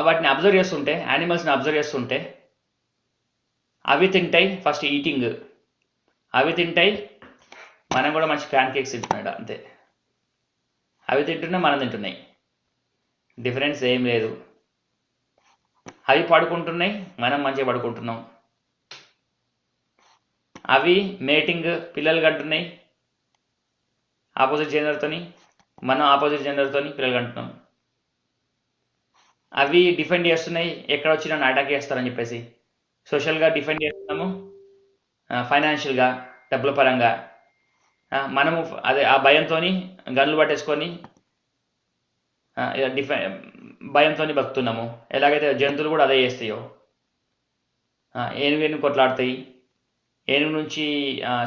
వాటిని అబ్జర్వ్ చేస్తుంటే, యానిమల్స్ని అబ్జర్వ్ చేస్తుంటే, అవి తింటాయి, ఫస్ట్ ఈటింగ్, అవి తింటాయి, మనం కూడా మంచి ప్యాన్ కేక్స్ తింటున్నాడు అంతే. అవి తింటున్నాయి, మనం తింటున్నాయి, డిఫరెన్స్ ఏం లేదు. అవి పడుకుంటున్నాయి, మనం మంచిగా పడుకుంటున్నాం. అవి మేటింగ్, పిల్లలు కంటున్నాయి ఆపోజిట్ జెండర్తోని, మనం ఆపోజిట్ జెండర్తోని పిల్లలు కంటున్నాం. అవి డిఫెండ్ చేస్తున్నాయి, ఎక్కడ వచ్చి నన్ను అటాక్ చేస్తారని చెప్పేసి. సోషల్గా డిఫెండ్ చేస్తున్నాము, ఫైనాన్షియల్గా, డబ్బుల పరంగా. మనము అదే ఆ భయంతో గన్లు పట్టేసుకొని భయంతో బతుకుతున్నాము. ఎలాగైతే జంతువులు కూడా అదే చేస్తాయో, ఏనుగు కొట్లాడతాయి, ఏనుగు నుంచి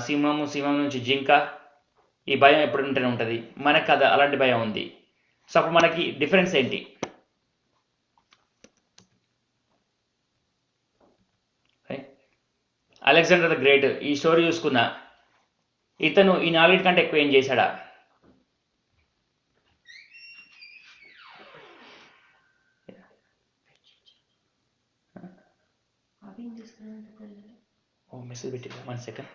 సింహం నుంచి జింక, ఈ భయం ఎప్పుడు ఉంటూనే ఉంటుంది. మనకు అది అలాంటి భయం ఉంది. సో అప్పుడు మనకి డిఫరెన్స్ ఏంటి? అలెగ్జాండర్ ద గ్రేట్, ఈ స్టోరీ చూసుకున్నా, ఇతను ఈ 4 కంటే ఎక్కువ ఏం చేశాడా? ఓ మెసేజ్ పెట్టి 1 సెకండ్.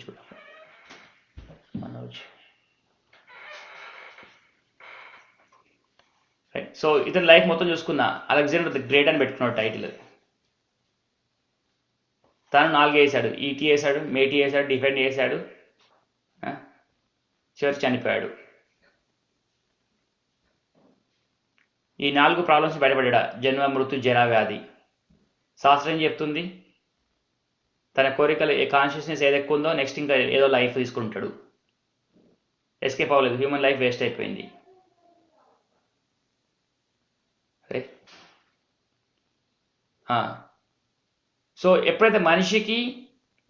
చూద్దాం మనోజ్. రైట్, సో ఇతని లైఫ్ మొత్తం చూసుకున్నా అలెగ్జాండర్ ద గ్రేట్ అని పెట్టుకున్నాడు టైటిల్. తను 4 వేసాడు, ఈటీ వేసాడు, మేటీ వేసాడు, డిఫెండ్ చేశాడు, చివరికి చనిపోయాడు. ఈ 4 ప్రాబ్లమ్స్ బయటపడ్డా, జన్మ, మృత్యు, జరా, వ్యాధి. శాస్త్రం చెప్తుంది తన కోరికలు, కాన్షియస్నెస్ ఏది ఎక్కువ ఉందో నెక్స్ట్ ఇంకా ఏదో లైఫ్ తీసుకుంటాడు. ఎస్కేప్ అవ్వలేదు, హ్యూమన్ లైఫ్ వేస్ట్ అయిపోయింది. సో ఎప్పుడైతే మనిషికి,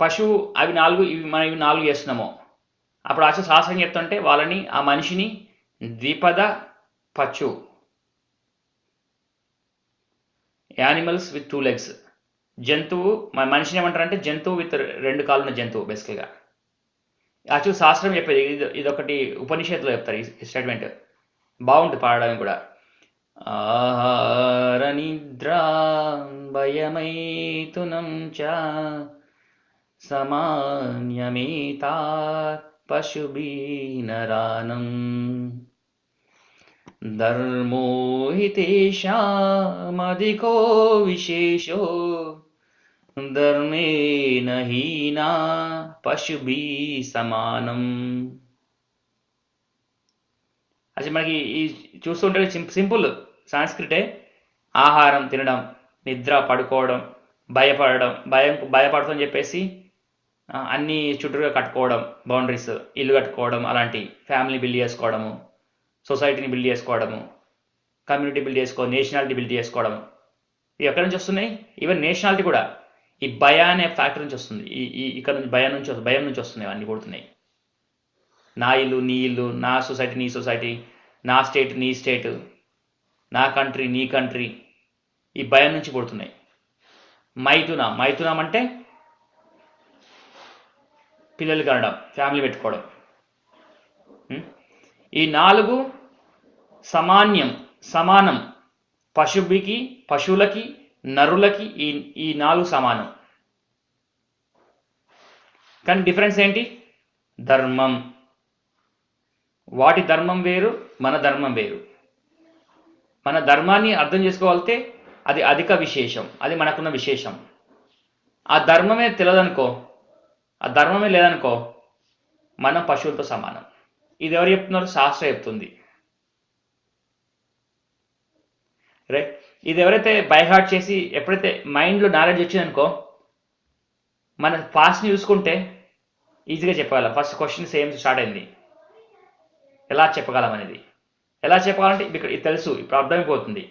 పశువు, అవి 4, మనం ఇవి 4 చేస్తున్నామో, అప్పుడు ఆచు శాస్త్రం చెప్తుంటే వాళ్ళని ఆ మనిషిని ద్విపద పచ్చు యానిమల్స్ విత్ 2 legs జంతువు మనిషిని ఏమంటారంటే జంతువు విత్ 2 కాళ్ళు ఉన్న జంతువు బేసికల్గా. యాక్చువల్ శాస్త్రం చెప్పేది ఇదొకటి ఉపనిషత్తులో చెప్తారు ఈ స్టేట్మెంట్. బాగుంటుంది పాడడానికి కూడా. ఆహార నిద్రా భయమైతునం చ సమాన్యమేతాత్ పశుభినరానం ధర్మో హి తేషామధికో విశేషో ధర్మేణ హీనా పశుభిః సమానం. అసలు మనకి ఈ చూస్తుంటే సింపుల్ సాంస్క్రిటే. ఆహారం తినడం, నిద్ర పడుకోవడం, భయపడతామని చెప్పేసి అన్ని చుట్టూగా కట్టుకోవడం, బౌండరీస్, ఇల్లు కట్టుకోవడం, అలాంటి ఫ్యామిలీ బిల్డ్ చేసుకోవడము, సొసైటీని బిల్డ్ చేసుకోవడము, కమ్యూనిటీ బిల్డ్ చేసుకోవడం, నేషనాలిటీ బిల్డ్ చేసుకోవడం. ఇవి ఎక్కడి నుంచి వస్తున్నాయి? ఈవెన్ నేషనాలిటీ కూడా ఈ భయ అనే ఫ్యాక్టర్ నుంచి వస్తుంది. ఇక్కడ నుంచి భయం నుంచి వస్తున్నాయి అన్నీ కొడుతున్నాయి. నా ఇల్లు నీ ఇల్లు, నా సొసైటీ నీ సొసైటీ, నా స్టేట్ నీ స్టేట్, నా కంట్రీ నీ కంట్రీ, ఈ భయం నుంచి పుడుతున్నాయి. మైథునం అంటే పిల్లలు కనడం, ఫ్యామిలీ పెట్టుకోవడం. ఈ 4 సమానం. పశువులకి నరులకి ఈ 4 సమానం. కానీ డిఫరెన్స్ ఏంటి? ధర్మం. వాటి ధర్మం వేరు, మన ధర్మం వేరు. మన ధర్మాన్ని అర్థం చేసుకోవాలంటే అది అధిక విశేషం, అది మనకున్న విశేషం. ఆ ధర్మమే తెలియదనుకో, ఆ ధర్మమే లేదనుకో, మనం పశువులతో సమానం. ఇది ఎవరు చెప్తున్నారు? శాస్త్రం చెప్తుంది. రైట్. ఇది ఎవరైతే బైహార్ట్ చేసి ఎప్పుడైతే మైండ్లో నాలెడ్జ్ వచ్చిందనుకో, మన పాస్ట్ని చూసుకుంటే ఈజీగా చెప్పగలం. ఫస్ట్ క్వశ్చన్ సేమ్ స్టార్ట్ అయింది, ఎలా చెప్పగలం అనేది. ఎలా చెప్పాలంటే ఇక్కడ ఇది తెలుసు, ఇప్పుడు అర్థమైపోతుంది.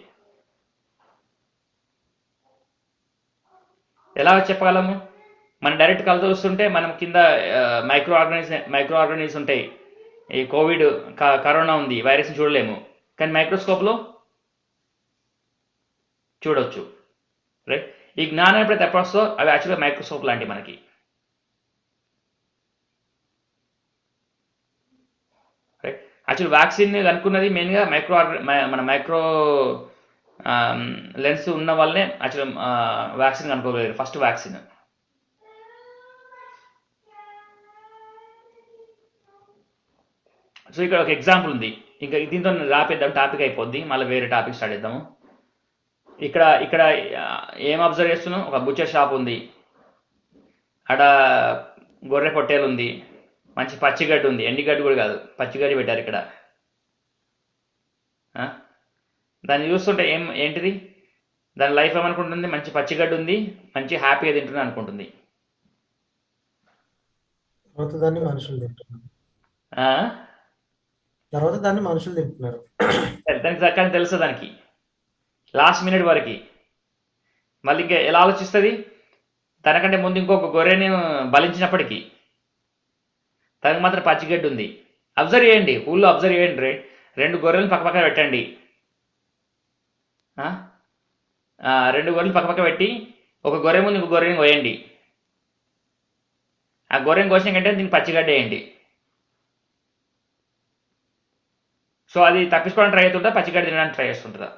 ఎలా చెప్పగలము? మనం డైరెక్ట్ కళ్ళతో చూస్తుంటే మనం కింద మైక్రో ఆర్గానిజమ్స్ ఉంటాయి. ఈ కోవిడ్, కరోనా ఉంది, వైరస్ని చూడలేము. కానీ మైక్రోస్కోప్లో చూడవచ్చు. రైట్. ఈ జ్ఞానం ఎప్పుడైతే ఎప్పుడు వస్తుందో అవి యాక్చువల్గా మైక్రోస్కోప్ లాంటివి మనకి. రైట్. యాక్చువల్ వ్యాక్సిన్ అనుకున్నది మెయిన్గా మన మైక్రో లెన్స్ ఉన్న వల్లనే యాక్చువల్ వ్యాక్సిన్ కనుక్కోగలిగారు, ఫస్ట్ వ్యాక్సిన్. సో ఇక్కడ ఒక ఎగ్జాంపుల్ ఉంది. ఇంకా దీంతో రాపేద్దాం, టాపిక్ అయిపోద్ది, మళ్ళీ వేరే టాపిక్ స్టార్ట్ చేద్దాము. ఇక్కడ ఏం అబ్జర్వ్ చేస్తున్నాం? ఒక బుచ్చర్ షాప్ ఉంది, అక్కడ గొర్రె పొట్టేలు ఉంది, మంచి పచ్చిగడ్డి ఉంది, ఎండిగడ్డి కూడా కాదు, పచ్చిగడ్డి పెట్టారు ఇక్కడ. దాన్ని చూస్తుంటే ఏంటిది? దాని లైఫ్ ఏమనుకుంటుంది? మంచి పచ్చిగడ్డి ఉంది, మంచి హ్యాపీగా తింటుంది అనుకుంటుంది. తర్వాత దాన్ని మనుషులు తింటున్నారు. దానికి చక్కని తెలుసు దానికి లాస్ట్ మినిట్ వరకు. మళ్ళీ ఇంకా ఎలా ఆలోచిస్తుంది? తనకంటే ముందు ఇంకొక గొర్రెని బలించినప్పటికీ తనకు మాత్రం పచ్చిగడ్డి ఉంది. అబ్జర్వ్ చేయండి, ఊళ్ళో అబ్జర్వ్ చేయండి. 2 గొర్రెలను పక్కపక్క పెట్టండి. 2 గొర్రెలు పక్కపక్క పెట్టి ఒక గొర్రె ముందు ఇంకో గొర్రెని కోయండి. ఆ గొర్రెని కోసిన కంటే దీనికి పచ్చిగడ్డ వేయండి. సో అది తప్పించుకోవడానికి ట్రై అవుతుందా, పచ్చిగడ్డ తినడానికి ట్రై చేస్తుంటుందా?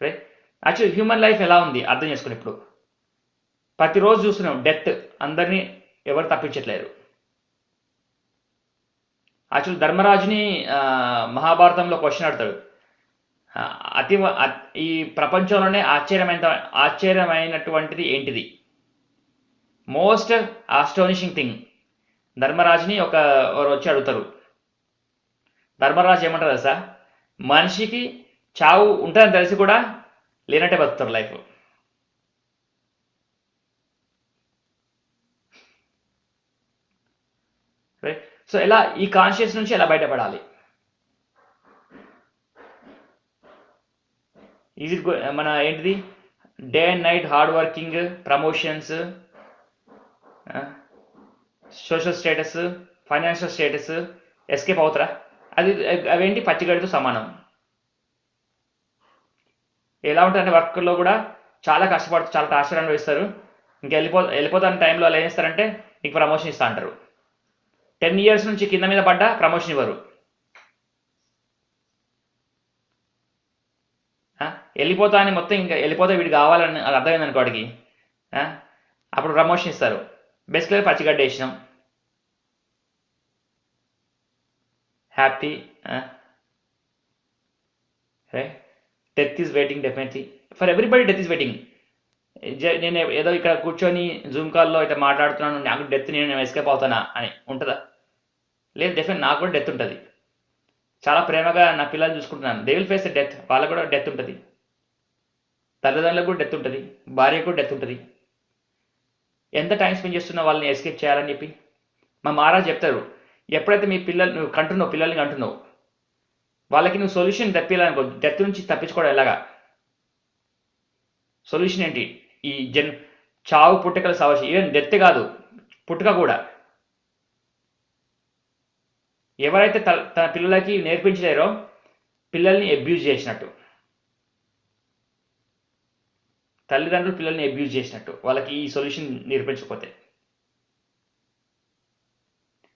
రైట్. యాక్చువల్ హ్యూమన్ లైఫ్ ఎలా ఉంది అర్థం చేసుకుని ఇప్పుడు ప్రతిరోజు చూస్తున్నాం డెత్. అందరినీ ఎవరు తప్పించట్లేరు. యాక్చువల్ ధర్మరాజుని మహాభారతంలో క్వశ్చన్ అడతాడు, ఈ ప్రపంచంలోనే ఆశ్చర్యమైనటువంటిది ఏంటిది? Most ఆస్టోనిషింగ్ thing. ధర్మరాజుని ఎవరు వచ్చి అడుగుతారు. ధర్మరాజు ఏమంటారు తెలుసా? మనిషికి చావు ఉంటుందని తెలిసి కూడా లేనట్టే బతుకుతారు లైఫ్. రైట్. సో ఎలా ఈ కాన్షియస్ నుంచి ఎలా బయటపడాలి? మన ఏంటిది day and night hard working, promotions, social status, financial status escape అవుతారా? అవేంటి పచ్చిగడితో సమానం. ఎలా ఉంటుందంటే వర్క్లో కూడా చాలా కష్టపడుతూ చాలా టార్చర్ అనుభవిస్తారు. ఇంకా వెళ్ళిపోతాన టైంలో అలా ఏం చేస్తారంటే నీకు ప్రమోషన్ ఇస్తా అంటారు. 10 years నుంచి కింద మీద పడ్డా ప్రమోషన్ ఇవ్వరు. వెళ్ళిపోతా అని మొత్తం ఇంకా వెళ్ళిపోతే వీడు కావాలని అది అర్థమైంది అనుకో వాడికి, అప్పుడు ప్రమోషన్ ఇస్తారు. బేసిక్గా పచ్చిగడ్డ వేసినాం, happy. Death is waiting, definitely for everybody death is waiting. నేను ఏదో ఇక్కడ కూర్చొని జూమ్ కాల్లో ఇట్లా మాట్లాడుతున్నాను, నాకు డెత్ నేను ఎస్కేప్ అవుతానా అని ఉంటుందా? లేదు, డెఫినెట్ నాకు కూడా డెత్ ఉంటుంది. చాలా ప్రేమగా నా పిల్లలు చూసుకుంటున్నాను, దే విల్ ఫేస్ డెత్. వాళ్ళకు కూడా డెత్ ఉంటుంది, తల్లిదండ్రులకు కూడా డెత్ ఉంటుంది, భార్యకు కూడా డెత్ ఉంటుంది. ఎంత టైం స్పెండ్ చేస్తున్నా వాళ్ళని ఎస్కేప్ చేయాలని చెప్పి. మా మహారాజ్ చెప్తారు, ఎప్పుడైతే మీ నువ్వు కంటున్నావు, పిల్లల్ని కంటున్నావు, వాళ్ళకి నువ్వు సొల్యూషన్ తెప్పియాలనుకో, డెత్ నుంచి తప్పించుకోవడం ఎలాగా? సొల్యూషన్ ఏంటి? ఈ చావు పుట్టుకల సమస్య, ఈవెన్ డెత్ కాదు, పుట్టుక కూడా. ఎవరైతే తన పిల్లలకి నేర్పించలేరో పిల్లల్ని అబ్యూజ్ చేసినట్టు, తల్లిదండ్రులు పిల్లల్ని అబ్యూజ్ చేసినట్టు వాళ్ళకి ఈ సొల్యూషన్ నేర్పించకపోతే.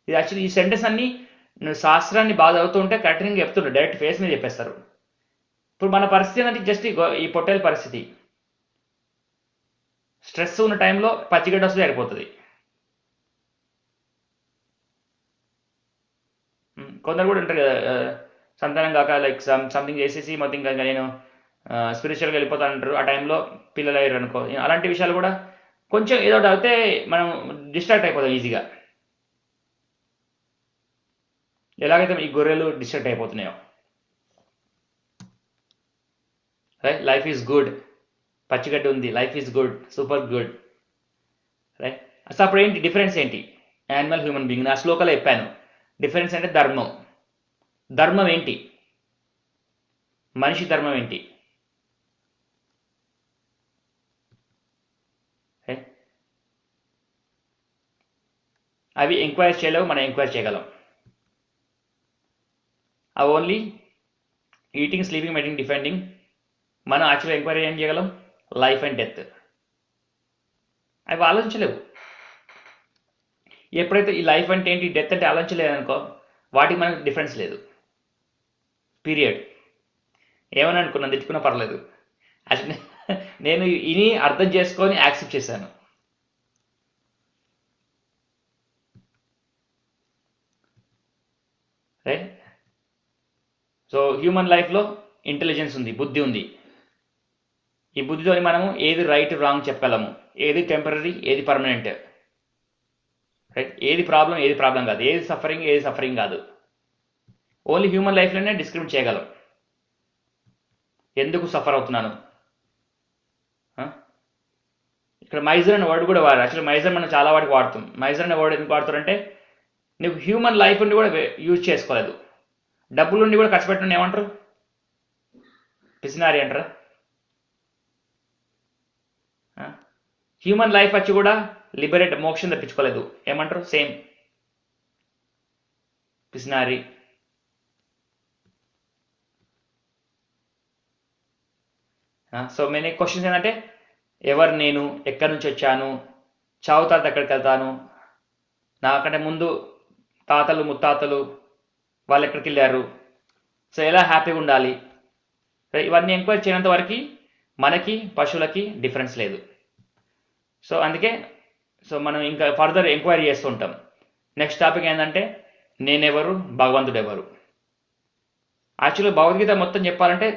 ఇది యాక్చువల్లీ ఈ సెంటెన్స్ అన్ని నువ్వు శాస్త్రాన్ని బాగా చదువుతూ ఉంటే కరెక్ట్గా చెప్తుండ్రు, డైరెక్ట్ ఫేస్ మీద చెప్పేస్తారు. ఇప్పుడు మన పరిస్థితి ఏంటంటే జస్ట్ ఈ పొట్టేల పరిస్థితి. స్ట్రెస్ ఉన్న టైంలో పచ్చిగడ్డ వస్తే సరిపోతుంది. కొందరు కూడా ఉంటారు కదా, సంతానం కాక లైక్ సంథింగ్ చేసేసి మొత్తం ఇంకా నేను స్పిరిచువల్గా వెళ్ళిపోతానంటారు. ఆ టైంలో పిల్లలు అయ్యారు అనుకో, అలాంటి విషయాలు కూడా కొంచెం ఏదో ఒకటి అయితే మనం డిస్ట్రాక్ట్ అయిపోతాం ఈజీగా. ఎలాగైతే ఈ గొర్రెలు డిస్ట్రాక్ట్ అయిపోతున్నాయో. రైట్, లైఫ్ ఈజ్ గుడ్, పచ్చిగడ్డ ఉంది, life is good, super good. Right, అసలు అప్పుడు ఏంటి డిఫరెన్స్ ఏంటి? Animal, human being. నా శ్లోకాలు చెప్పాను డిఫరెన్స్ అంటే ధర్మం. ధర్మం ఏంటి? మనిషి ధర్మం ఏంటి? అవి ఎంక్వైరీ చేయలేవు, మనం ఎంక్వైరీ చేయగలం. అవి ఓన్లీ ఈటింగ్, స్లీపింగ్, మెటింగ్, డిఫెండింగ్. మనం యాక్చువల్గా ఎంక్వైరీ ఏం చేయగలం? Life and death. అవి ఆలోచించలేవు. ఎప్పుడైతే ఈ లైఫ్ అంటే ఏంటి, డెత్ అంటే ఆలోచించలేదనుకో, వాటికి మనకు డిఫరెన్స్ లేదు, పీరియడ్. ఏమని అనుకున్నాను, తెచ్చుకున్నా పర్లేదు. అసలు నేను ఇని అర్థం చేసుకొని యాక్సెప్ట్ చేశాను. రైట్. సో హ్యూమన్ లైఫ్లో ఇంటెలిజెన్స్ ఉంది, బుద్ధి ఉంది. ఈ బుద్ధితో మనము ఏది రైట్ రాంగ్ చెప్పగలము, ఏది టెంపరీ, ఏది పర్మనెంట్. రైట్, ఏది ప్రాబ్లం కాదు, ఏది సఫరింగ్ కాదు. ఓన్లీ హ్యూమన్ లైఫ్లోనే డిస్క్రిమినేట్ చేయగలం. ఎందుకు సఫర్ అవుతున్నాను? ఇక్కడ మైజర్ అనే వర్డ్ కూడా వాడారు. యాక్చువల్లీ మైజర్ మనం చాలా వాటికి వాడుతాం. మైజర్ అనే వర్డ్ ఎందుకు వాడుతారంటే నువ్వు హ్యూమన్ లైఫ్ నుండి కూడా యూజ్ చేసుకోలేదు, డబ్బుల నుండి కూడా ఖర్చు పెట్టండి ఏమంటారు? పిసినారి అంటారా? హ్యూమన్ లైఫ్ వచ్చి కూడా లిబరేట్, మోక్షం తెప్పించుకోలేదు, ఏమంటారు? సేమ్ పిసినారి. సో మెనీ క్వశ్చన్స్ ఏంటంటే ఎవరు నేను, ఎక్కడి నుంచి వచ్చాను, చావు తర్వాత ఎక్కడికి వెళ్తాను, నాకంటే ముందు తాతలు ముత్తాతలు వాళ్ళు ఎక్కడికి వెళ్ళారు, సో ఎలా హ్యాపీగా ఉండాలి, ఇవన్నీ ఎంక్వైరీ చేయనంత వరకు మనకి పశువులకి డిఫరెన్స్ లేదు. సో అందుకే మనం ఇంకా ఫర్దర్ ఎంక్వైరీ చేస్తూ ఉంటాం. నెక్స్ట్ టాపిక్ ఏంటంటే నేనెవరు, భగవంతుడు ఎవరు. యాక్చువల్గా భగవద్గీత మొత్తం చెప్పాలంటే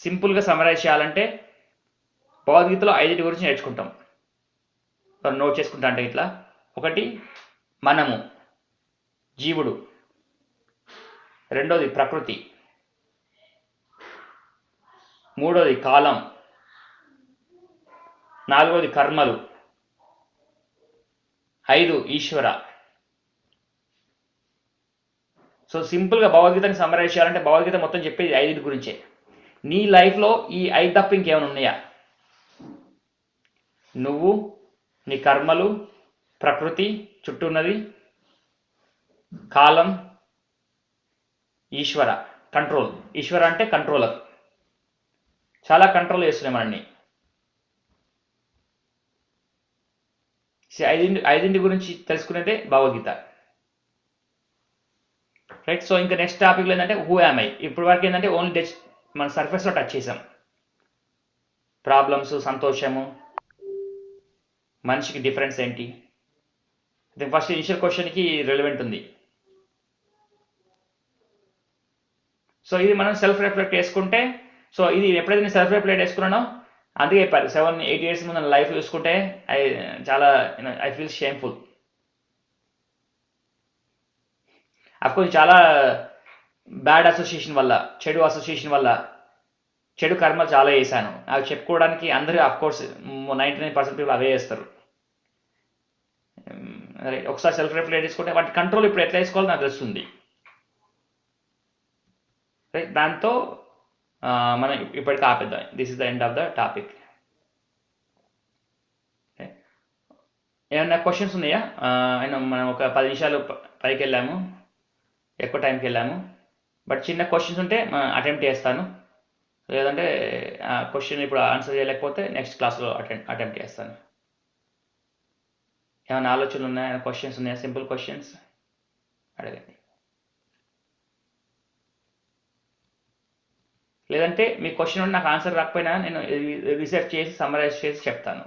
సింపుల్గా సమరైజ్ చేయాలంటే భగవద్గీతలో 5 గురించి నేర్చుకుంటాం. నోట్ చేసుకుంటా అంటే ఇట్లా: ఒకటి మనము, జీవుడు; రెండోది ప్రకృతి; మూడోది కాలం; నాలుగోది కర్మలు; 5 ఈశ్వర. సో సింపుల్గా భగవద్గీతని సమరైజ్ చేయాలంటే భగవద్గీత మొత్తం చెప్పేది 5 గురించే. నీ లైఫ్లో ఈ 5 తప్ప ఇంకేమైనా ఉన్నాయా? నువ్వు, నీ కర్మలు, ప్రకృతి, చుట్టూ ఉన్నది, కాలం, ఈశ్వర, కంట్రోల్. ఈశ్వర అంటే కంట్రోలర్. చాలా కంట్రోల్ చేస్తున్నాయి మనల్ని. ఐదింటి గురించి తెలుసుకునేదే భగవద్గీత. రైట్. సో ఇంకా నెక్స్ట్ టాపిక్లో ఏంటంటే హూ యామ్ ఐ. ఇప్పుడు వరకు ఏంటంటే ఓన్లీ మన సర్ఫేస్లో టచ్ చేసాం. ప్రాబ్లమ్స్, సంతోషము, మనిషికి డిఫరెన్స్ ఏంటి. ఫస్ట్ ఇనిషియల్ క్వశ్చన్కి రిలవెంట్ ఉంది. సో ఇది మనం సెల్ఫ్ రిఫ్లెక్ట్ చేసుకుంటే, సో ఇది ఎప్పుడైతే నేను సెల్ఫ్ రిఫ్లెక్ట్ చేసుకున్నానో అందుకే చెప్పారు 7-8 years ముందు లైఫ్ చూసుకుంటే చాలా ఐ ఫీల్ షేమ్ఫుల్. అఫ్కోర్స్ చాలా బ్యాడ్ అసోసియేషన్ వల్ల, చెడు అసోసియేషన్ వల్ల, చెడు కర్మలు చాలా చేశాను. అవి చెప్పుకోవడానికి అందరూ అఫ్కోర్స్ 99% పీపుల్ అవే చేస్తారు. ఒకసారి సెల్ఫ్ రిఫ్లెక్ట్ చేసుకుంటే వాటి కంట్రోల్ ఇప్పుడు ఎట్లా వేసుకోవాలో నాకు తెలుస్తుంది. రైట్. దాంతో మనం ఇప్పటికి ఆపేద్దాం. This is the end of the topic. ఏమన్నా క్వశ్చన్స్ ఉన్నాయా? మనం ఒక 10 నిమిషాలు పైకి వెళ్ళాము, ఎక్కువ టైంకి వెళ్ళాము. బట్ చిన్న క్వశ్చన్స్ ఉంటే అటెంప్ట్ చేస్తాను, లేదంటే క్వశ్చన్ ఇప్పుడు ఆన్సర్ చేయలేకపోతే నెక్స్ట్ క్లాస్లో అటెంప్ట్ చేస్తాను. ఏమైనా ఆలోచనలు ఉన్నాయా? క్వశ్చన్స్ ఉన్నాయా? సింపుల్ క్వశ్చన్స్ అడగండి. లేదంటే మీ క్వశ్చన్ ఉంటే నాకు ఆన్సర్ రాకపోయినా నేను రీసెర్చ్ చేసి సమ్మరైజ్ చేసి చెప్తాను.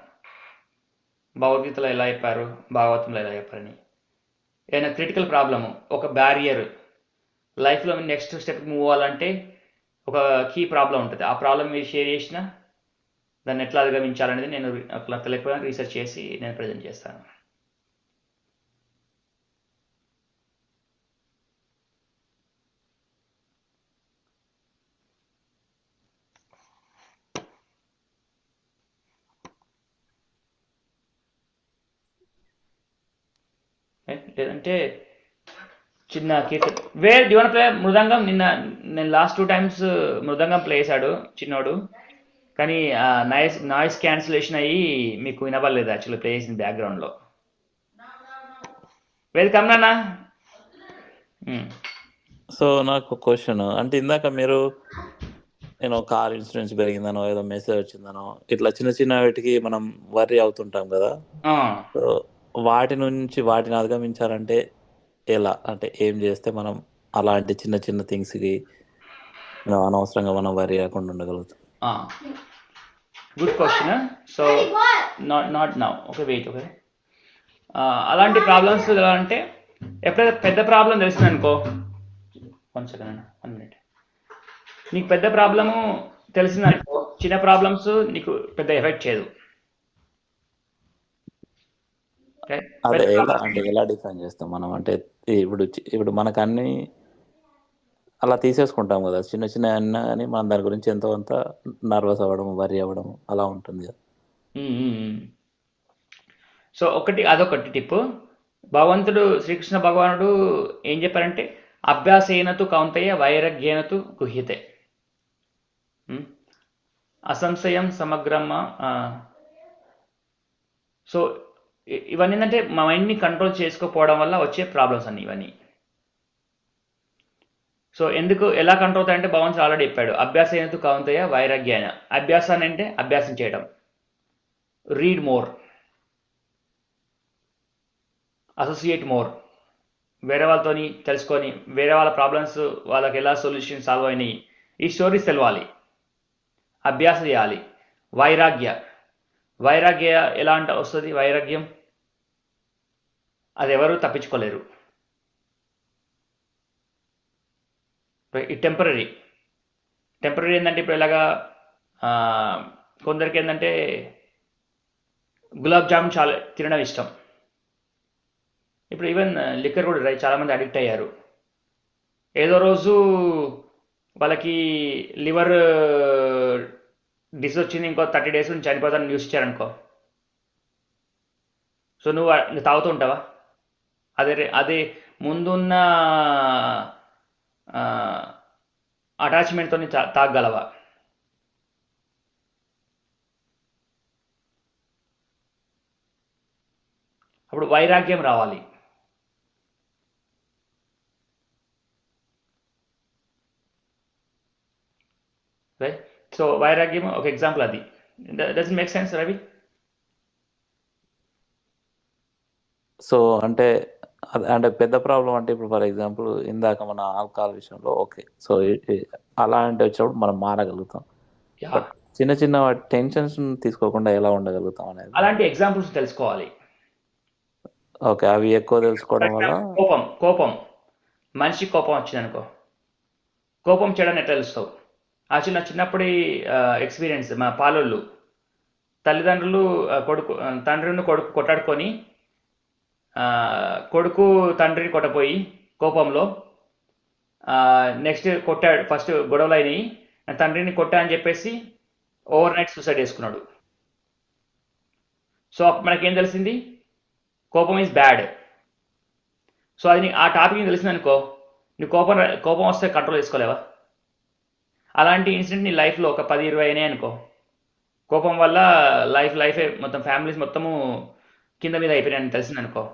భగవద్గీతలో ఎలా చెప్పారు, భాగవతంలో ఎలా చెప్పారని. ఏదైనా క్రిటికల్ ప్రాబ్లము, ఒక బ్యారియర్, లైఫ్లో నెక్స్ట్ స్టెప్ మూవ్ అవ్వాలంటే ఒక కీ ప్రాబ్లం ఉంటుంది. ఆ ప్రాబ్లం మీరు షేర్ చేసినా దాన్ని ఎట్లా అధిగమించాలనేది నేను అట్లా తెలియకపోయినా రీసెర్చ్ చేసి నేను ప్రజెంట్ చేస్తాను. లేదంటే చిన్న కీర్తన. వేర్ డ్యూన్ ప్లే మృదంగం. నేను లాస్ట్ 2 times మృదంగం ప్లే చేశాడు చిన్నోడు, కానీ నాయిస్ క్యాన్సిలేషన్ అయ్యి మీకు వినపడలేదు యాక్చువల్లీ ప్లే చేసిన బ్యాక్గ్రౌండ్లో. వేది కమ్నా. సో నాకు క్వశ్చన్ అంటే ఇందాక మీరు నేను కార్ ఇన్సూరెన్స్ పెరిగిందనో ఏదో మెసేజ్ వచ్చిందనో ఇట్లా చిన్న చిన్న వాటికి మనం వర్రీ అవుతుంటాం కదా. సో వాటిని అధిగమించాలంటే ఎలా, అంటే ఏం చేస్తే మనం అలాంటి చిన్న చిన్న థింగ్స్కి అనవసరంగా మనం వర్రీ కాకుండా ఉండగలుగుతాం? Good question. So not now. Okay, wait. Okay, అలాంటి ప్రాబ్లమ్స్ ఎలా అంటే, ఎప్పుడైతే పెద్ద ప్రాబ్లం తెలిసింది అనుకో, 1 second, 1 minute. నీకు పెద్ద ప్రాబ్లము తెలిసిందనుకో, చిన్న ప్రాబ్లమ్స్ నీకు పెద్ద ఎఫెక్ట్ చేయదు. అదే ఎలా డిఫైన్ చేస్తాం మనం? అంటే ఇప్పుడు మనకు అన్ని అలా తీసేసుకుంటాం కదా, చిన్న చిన్న అన్నా కానీ మనం దాని గురించి ఎంతో కొంత నర్వస్ అవ్వడం, వరి అవ్వడం అలా ఉంటుంది కదా. సో అదొకటి టిప్. భగవంతుడు శ్రీకృష్ణ భగవానుడు ఏం చెప్పారంటే, అభ్యాసేనతు కౌంతయ్య వైరాగ్యేనతు గుహ్యతే, అసంశయం సమగ్రమ్మ. సో ఇవన్నీ ఏంటంటే మా మైండ్ని కంట్రోల్ చేసుకోకపోవడం వల్ల వచ్చే ప్రాబ్లమ్స్ అన్ని ఇవన్నీ. సో ఎలా కంట్రోల్ అవుతాయంటే భగవంతుడు ఆల్రెడీ చెప్పాడు, అభ్యాసేనతు కౌంతయ్య వైరాగ్యాన. అభ్యాసాన్ని అంటే అభ్యాసం చేయడం, రీడ్ మోర్, అసోసియేట్ మోర్, వేరే వాళ్ళతోని తెలుసుకొని, వేరే వాళ్ళ ప్రాబ్లమ్స్ వాళ్ళకి ఎలా సొల్యూషన్ సాల్వ్ అయినాయి ఈ స్టోరీస్ తెలవాలి, అభ్యాసం చేయాలి. వైరాగ్య ఎలా అంటే వస్తుంది? వైరాగ్యం అది ఎవరు తప్పించుకోలేరు. ఈ టెంపరీ ఏంటంటే, ఇప్పుడు ఎలాగా కొందరికి ఏంటంటే గులాబ్ జామున్ చాలా తినడం ఇష్టం. ఇప్పుడు ఈవెన్ లిక్కర్ కూడా చాలామంది అడిక్ట్ అయ్యారు. ఏదో రోజు వాళ్ళకి లివర్ డిసీజ్ వచ్చింది, ఇంకో 30 days నుంచి చనిపోతాను న్యూస్ ఇచ్చారనుకో. సో నువ్వు తాగుతూ ఉంటావా? అదే ముందున్న అటాచ్మెంట్తో తాగగలవా? అప్పుడు వైరాగ్యం రావాలి. రైట్. సో వైరాగ్యం ఒక ఎగ్జాంపుల్. అది does make sense Ravi? So అంటే అంటే పెద్ద ప్రాబ్లం అంటే ఇప్పుడు ఫర్ ఎగ్జాంపుల్ ఇందాక మన ఆల్కహాల్ విషయంలో ఓకే. సో అలాంటి వచ్చినప్పుడు మనం మారగలుగుతాం. బట్ చిన్న చిన్న టెన్షన్స్ తీసుకోకుండా ఎలా ఉండగలుగుతాం అనేది అలాంటి ఎగ్జాంపుల్స్ తెలుసుకోవాలి. ఓకే. అవి ఎక్కువ తెలుసుకోవడం వల్ల కోపం మనిషి కోపం వచ్చిందనుకో, కోపం చేయడానికి ఎట్లా తెలుస్తావు? యాక్చువల్లీ నా చిన్నప్పటి ఎక్స్పీరియన్స్, మా పాలోళ్ళు తల్లిదండ్రులు తండ్రిని కొడుకు కొట్టాడుకొని కొడుకు తండ్రిని కొట్టపోయి కోపంలో నెక్స్ట్ కొట్టాడు. ఫస్ట్ గొడవలు అయినాయి, తండ్రిని కొట్టా అని చెప్పేసి ఓవర్ నైట్ సూసైడ్ చేసుకున్నాడు. సో మనకేం తెలిసింది? కోపం ఈజ్ బ్యాడ్. సో అది ఆ టాపిక్ తెలిసిందనుకో, నీ కోపం వస్తే కంట్రోల్ చేసుకోలేవా? అలాంటి ఇన్సిడెంట్ నీ లైఫ్లో ఒక 10-20 అయినాయి అనుకో, కోపం వల్ల లైఫే మొత్తం ఫ్యామిలీస్ మొత్తము కింద మీద అయిపోయినాయని తెలిసిందనుకో,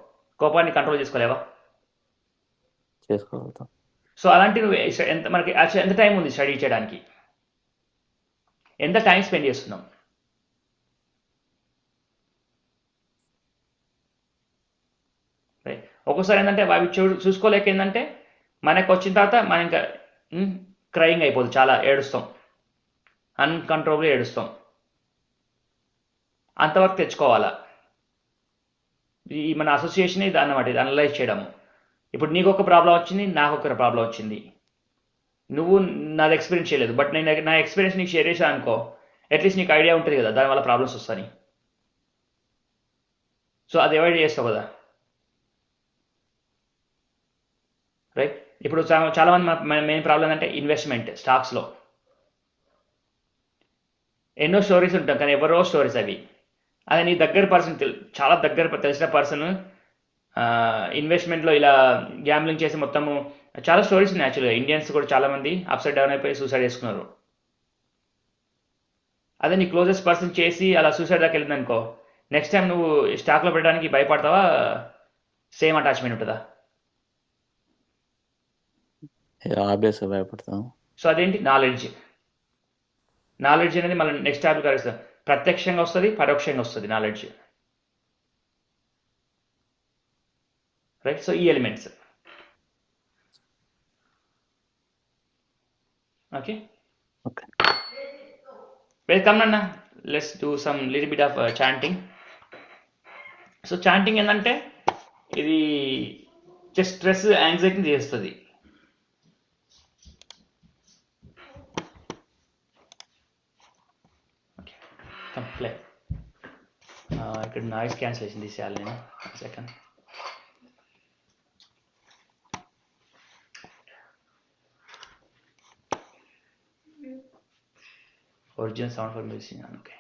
కోపాన్ని కంట్రోల్ చేసుకోలేవా? చేసుకోగలుగుతాం. సో అలాంటి నువ్వు మనకి ఎంత టైం ఉంది స్టడీ చేయడానికి? ఎంత టైం స్పెండ్ చేస్తున్నాం? ఒక్కోసారి ఏంటంటే అవి చూసుకోలేక ఏంటంటే మనకు వచ్చిన తర్వాత మనం ఇంకా క్రయింగ్ అయిపోతుంది, చాలా ఏడుస్తాం, అన్కంట్రోల్గా ఏడుస్తాం. అంతవరకు తెచ్చుకోవాలా? ఈ మన అసోసియేషన్ ఇది అన్నమాట, ఇది అనలైజ్ చేయడము. ఇప్పుడు నీకు ఒక ప్రాబ్లం వచ్చింది, నాకు ఒక ప్రాబ్లం వచ్చింది, నువ్వు నాది ఎక్స్పీరియన్స్ చేయలేదు, బట్ నేను నా ఎక్స్పీరియన్స్ నీకు షేర్ చేశాను అనుకో, అట్లీస్ట్ నీకు ఐడియా ఉంటుంది కదా దానివల్ల ప్రాబ్లమ్స్ వస్తాయి. సో అది అవాయిడ్ చేస్తావు కదా, రైట్? ఇప్పుడు చాలామంది మెయిన్ ప్రాబ్లం ఏంటంటే ఇన్వెస్ట్మెంట్, స్టాక్స్లో ఎన్నో స్టోరీస్ ఉంటాం కానీ ఎవరో స్టోరీస్ అవి. అది నీ దగ్గర పర్సన్, చాలా దగ్గర తెలిసిన పర్సన్ ఇన్వెస్ట్మెంట్లో ఇలా గ్యాంబ్లింగ్ చేసి మొత్తము చాలా స్టోరీస్ ఉన్నాయి. యాక్చువల్గా ఇండియన్స్ కూడా చాలామంది అప్సైడ్ డౌన్ అయిపోయి సూసైడ్ చేసుకున్నారు. అదే నీ క్లోజెస్ట్ పర్సన్ చేసి అలా సూసైడ్ దాకా వెళ్ళింది అనుకో, నెక్స్ట్ టైం నువ్వు స్టాక్లో పెట్టడానికి భయపడతావా? సేమ్ అటాచ్మెంట్ ఉంటుందా? ఆబ్వియస్గా భయపడతాం. సో అదేంటి? నాలెడ్జ్ అనేది మళ్ళీ నెక్స్ట్ టాపిక్ కలుస్తాం. ప్రత్యక్షంగా వస్తుంది, పరోక్షంగా వస్తుంది నాలెడ్జ్, రైట్? సో ఈ ఎలిమెంట్స్, ఓకే. వెల్కమ్ అన్న, let's do some little bit of chanting. So chanting ఏంటంటే ఇది జస్ట్ స్ట్రెస్, యాంగ్జైటీని చేస్తుంది. ప్లే. ఇక్కడ నాయిస్ క్యాన్సిలేషన్ తీసేయాలి నేను. Second. Original sound for music. Okay.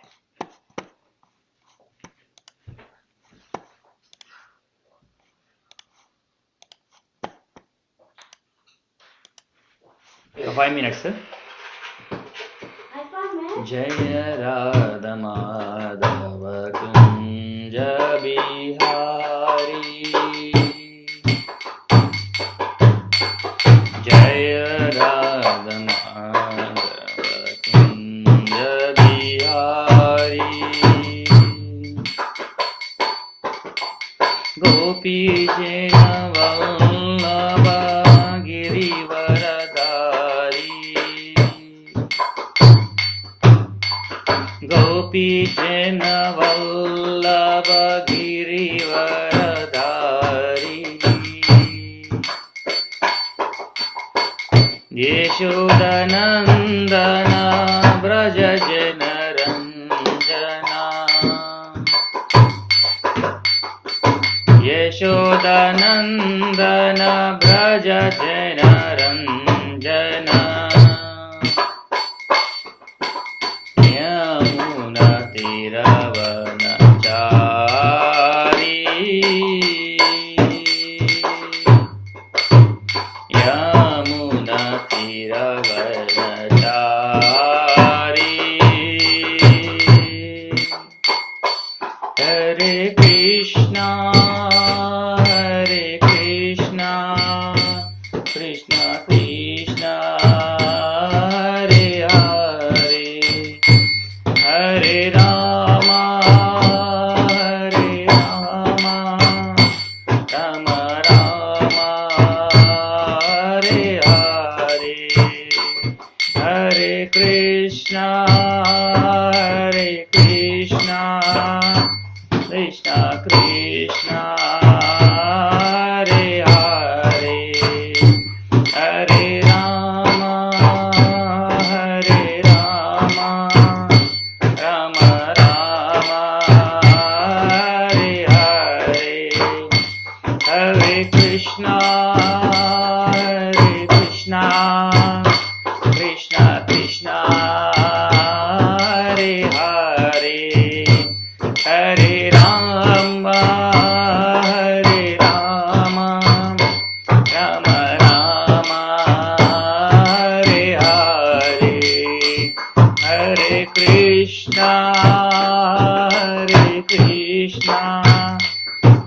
ఒక 5 minutes. जय राधा माधव कुंज बिहारी, जय राधा माधव कुंज बिहारी, गोपी जन वल्लभ गिरिवरधारी, गोपी जन वल्लभ गिरिवरधारी, यशोदनंदन ब्रज जन रंजना, यशोदनंदन ब्रज जन रंजना, तीरवनचारी, यमुना तीरवनचारी, हरे कृष्णा కృష్ణ కృష్ణ హరే హరే హరే రామ హరే రామ రామ రామ హరే హరే హరే కృష్ణ కృష్ణ కృష్ణ హరే హరే హరే రామ రామ రామ హరే హరే హరే కృష్ణ కృష్ణ కృష్ణ హరే హరే హరే రామ రామ రామ హరే హరే హరే కృష్ణ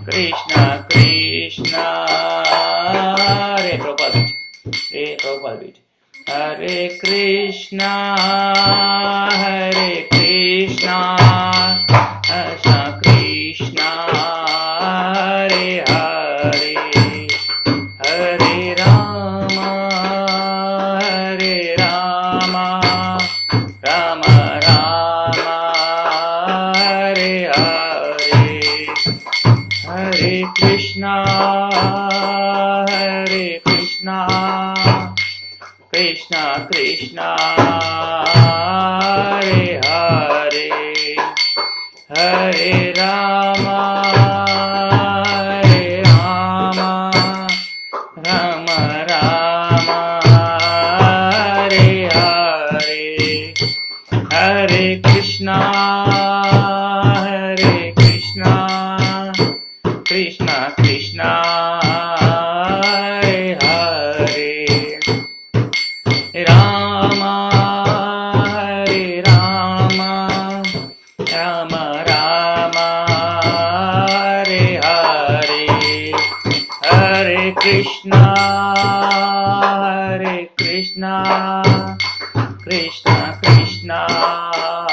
కృష్ణ కృష్ణ హరే ప్రభుపాద బీట్ హరే కృష్ణ కృష్ణ కృష్ణ హరే హరే హరే రామ రామ రామ హరే హరే హరే కృష్ణ కృష్ణ కృష్ణ హరే హరే హరే రామ రామ రామ హరే హరే హరే కృష్ణ కృష్ణ కృష్ణ హరే హరే రామ రామ రామ హరే హరే హరే కృష్ణ కృష్ణ కృష్ణ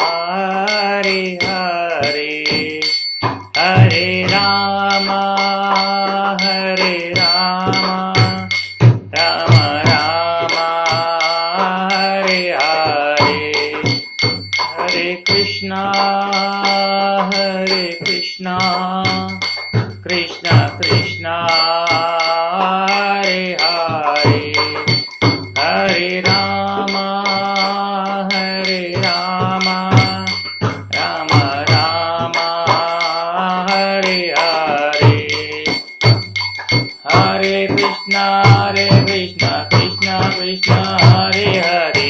హరే హరే హరే రామ రామ హరే హరే హరే కృష్ణ కృష్ణ హరే హరే హరే రామ రామ హరే హరే హరే కృష్ణ కృష్ణ హరే హరే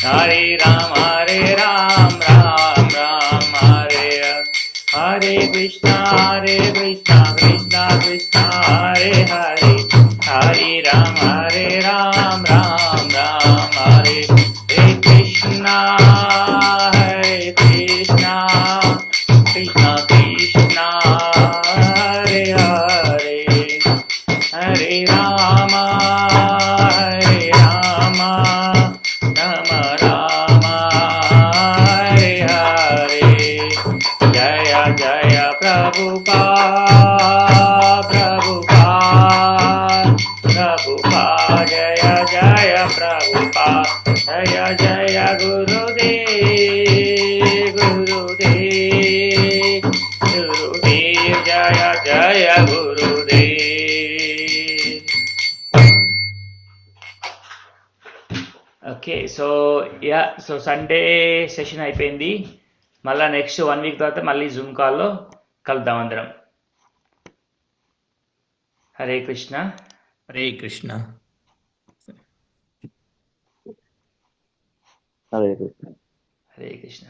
హరే రామ రామ హరే హరే కృష్ణ కృష్ణ హరే హరే హరే రామ రామ హరే హరే కృష్ణ కృష్ణ హరే హరే హరే రామ రామ హరే హరే జయ జయ ప్రభుపా జయ జయ ప్రభుపా జయ జయ గురుదేవ్ జయ జయ Gurudev. Okay so Sunday session అయిపోయింది. మళ్ళీ నెక్స్ట్ 1 వీక్ తర్వాత మళ్ళీ జూమ్ కాల్లో కలుద్దాం అందరం. హరే కృష్ణ హరే కృష్ణ. హరే కృష్ణ. హరే కృష్ణ.